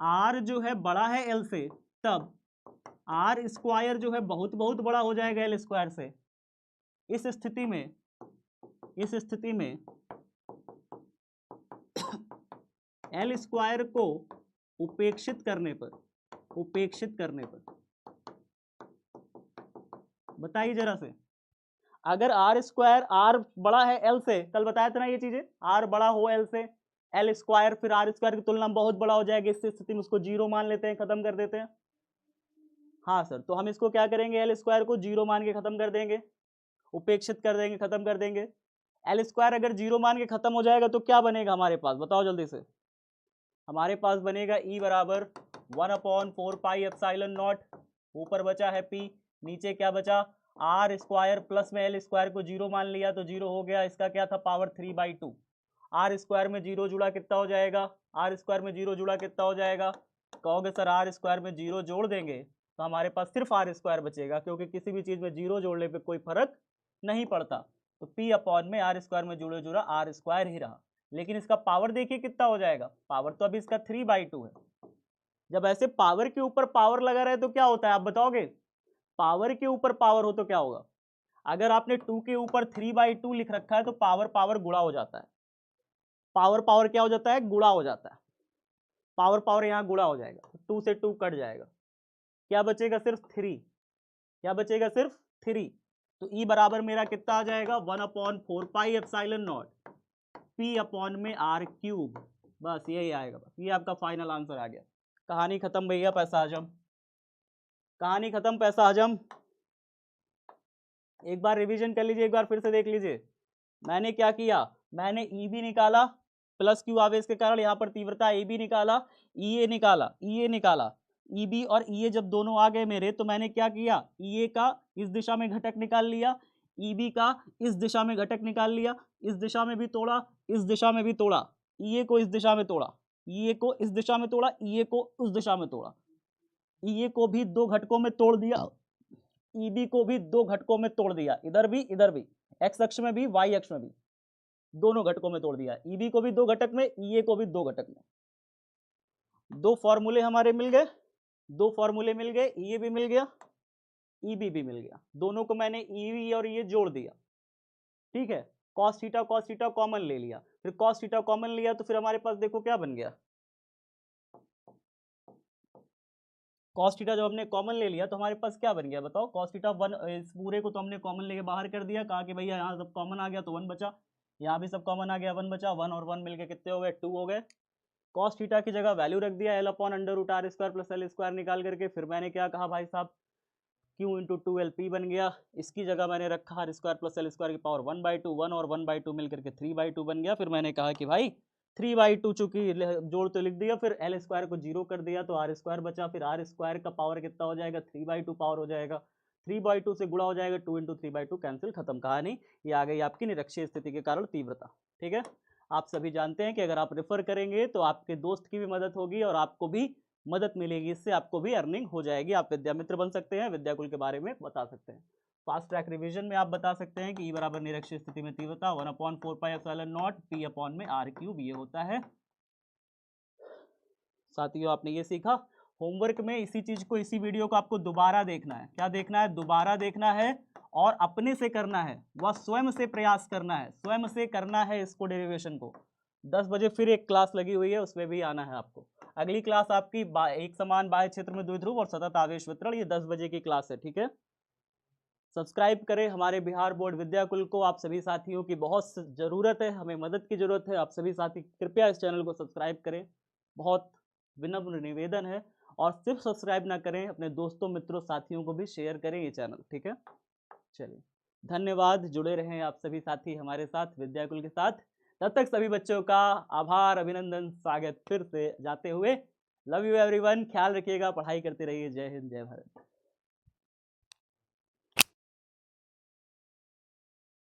r जो है बड़ा है l से, तब आर स्क्वायर जो है बहुत बहुत बड़ा हो जाएगा एल स्क्वायर से। इस स्थिति में एल स्क्वायर को उपेक्षित करने पर बताइए जरा से, अगर आर स्क्वायर, आर बड़ा है एल से, कल बताया था ना ये चीजें, आर बड़ा हो एल से, एल स्क्वायर फिर आर स्क्वायर की तुलना में बहुत बड़ा हो जाएगा, इस स्थिति में उसको 0 मान लेते हैं, खत्म कर देते हैं। हाँ सर, तो हम इसको क्या करेंगे, एल स्क्वायर को 0 मान के खत्म कर देंगे, उपेक्षित कर देंगे, खत्म कर देंगे। एल स्क्वायर अगर 0 मान के खत्म हो जाएगा तो क्या बनेगा हमारे पास, बताओ जल्दी से? हमारे पास बनेगा ई बराबर 1/4 पाई एप्सिलॉन नॉट, ऊपर बचा है पी, नीचे क्या बचा, आर स्क्वायर प्लस में एल स्क्वायर को 0 मान लिया तो 0 हो गया, इसका क्या था, पावर 3/2। आर स्क्वायर में 0 जुड़ा कितना हो जाएगा, आर स्क्वायर में 0 जुड़ा कितना हो जाएगा? कहोगे सर आर स्क्वायर में 0 जोड़ देंगे तो हमारे पास सिर्फ आर स्क्वायर बचेगा, क्योंकि किसी भी चीज में 0 जोड़ने पे कोई फर्क नहीं पड़ता, तो पी अपॉन में आर स्क्वायर में जुड़े जुड़ा आर स्क्वायर ही रहा। लेकिन इसका पावर देखिए कितना हो जाएगा, पावर तो अभी इसका 3/2 है। जब ऐसे पावर के ऊपर पावर लगा रहे तो क्या होता है आप बताओगे? पावर के ऊपर पावर हो तो क्या होगा? अगर आपने 2 के ऊपर 3/2 लिख रखा है तो पावर पावर गुणा हो जाता है, पावर पावर क्या हो जाता है, गुणा हो जाता है, पावर पावर यहाँ गुणा हो जाएगा, 2 से 2 कट जाएगा, क्या बचेगा, सिर्फ 3, क्या बचेगा, सिर्फ 3। तो ई बराबर मेरा कितना आ जाएगा, 1/4 pi epsilon naught p upon में आर क्यूब, बस यही आएगा, बस ये आपका फाइनल आंसर आ गया। कहानी खत्म भैया, पैसा हजम, कहानी खत्म, पैसा हजम। एक बार रिवीजन कर लीजिए, एक बार फिर से देख लीजिए, मैंने क्या किया, मैंने ई भी निकाला, प्लस क्यू आवेश के कारण यहाँ पर तीव्रता ए बी निकाला, ई ए निकाला, ई बी और ई ए जब दोनों आ गए मेरे, तो मैंने क्या किया, ई ए का इस दिशा में घटक निकाल लिया, ई बी का इस दिशा में घटक निकाल लिया, इस दिशा में भी तोड़ा, इस दिशा में भी तोड़ा, ई ए को इस दिशा में तोड़ा, ई ए को इस दिशा में तोड़ा, ई ए को उस दिशा में तोड़ा, ई ए को भी 2 घटकों में तोड़ दिया, ईबी को भी दो घटकों में तोड़ दिया, इधर भी, एक्स अक्ष में भी वाई अक्ष में भी, दोनों घटकों में तोड़ दिया। ईबी को भी दो घटक में, ईए को भी दो घटक में। दो फॉर्मूले हमारे मिल गए, दो फॉर्मूले मिल गए, ईए भी मिल गया, ईबी भी मिल गया। दोनों को मैंने ईवी और ये जोड़ दिया, ठीक है। कॉस थीटा कॉमन ले लिया, फिर कॉस थीटा कॉमन लिया तो फिर हमारे पास देखो क्या बन गया, कॉस थीटा जब हमने कॉमन ले लिया तो हमारे पास क्या बन गया बताओ। कॉस थीटा 1, इस पूरे को तो हमने कॉमन लेके बाहर कर दिया, कहा कि भैया यहाँ सब कॉमन आ गया तो 1 बचा, यहाँ भी सब कॉमन आ गया 1 बचा, 1 और 1 मिलके कितने हो गए 2 हो गए। कॉस थीटा की जगह वैल्यू रख दिया L/√R² + L² निकाल करके, फिर मैंने क्या कहा भाई साहब Q × 2LP बन गया, इसकी जगह मैंने रखा R² + L² की पावर 1/2, 1 और 1/2 मिलकर के 3/2 बन गया। फिर मैंने कहा कि भाई 3/2 चूंकि जोड़ तो लिख दिया, फिर L² को 0 कर दिया तो R² बचा, फिर R² का पावर कितना हो जाएगा 3/2 पावर हो जाएगा, 3/2 से गुणा हो जाएगा, 2 × 3/2 कैंसिल, खत्म कहानी। ये आ गई आपकी निरक्षीय स्थिति के कारण तीव्रता, ठीक है। आप सभी जानते हैं कि अगर आप रेफर करेंगे तो आपके दोस्त की भी मदद होगी और आपको भी मदद मिलेगी, इससे आपको भी अर्निंग हो जाएगी, आप विद्यामित्र बन सकते हैं, विद्याकुल के बारे में बता सकते हैं। फास्ट ट्रैक रिवीजन में आप बता सकते हैं कि E बराबर निरक्षीय स्थिति में तीव्रता 1/4πε0 P/r³ ये होता है। साथियों आपने ये सीखा। होमवर्क में इसी चीज को, इसी वीडियो को आपको दोबारा देखना है। क्या देखना है? दोबारा देखना है और अपने से करना है, वह स्वयं से प्रयास करना है, स्वयं से करना है इसको, डेरिवेशन को। 10 बजे फिर एक क्लास लगी हुई है, उसमें भी आना है आपको। अगली क्लास आपकी एक समान बाह्य क्षेत्र में द्विध्रुव और सतत आवेश वितरण, ये 10 बजे की क्लास है, ठीक है। सब्सक्राइब करें हमारे बिहार बोर्ड विद्याकुल को, आप सभी साथियों की बहुत ज़रूरत है, हमें मदद की ज़रूरत है। आप सभी साथी कृपया इस चैनल को सब्सक्राइब करें, बहुत विनम्र निवेदन है। और सिर्फ सब्सक्राइब ना करें, अपने दोस्तों मित्रों साथियों को भी शेयर करें ये चैनल, ठीक है। चलिए धन्यवाद, जुड़े रहें आप सभी साथी हमारे साथ विद्याकुल के साथ। तब तक सभी बच्चों का आभार, अभिनंदन, स्वागत फिर से जाते हुए। लव यू एवरीवन, ख्याल रखिएगा, पढ़ाई करते रहिए। जय हिंद, जय भारत।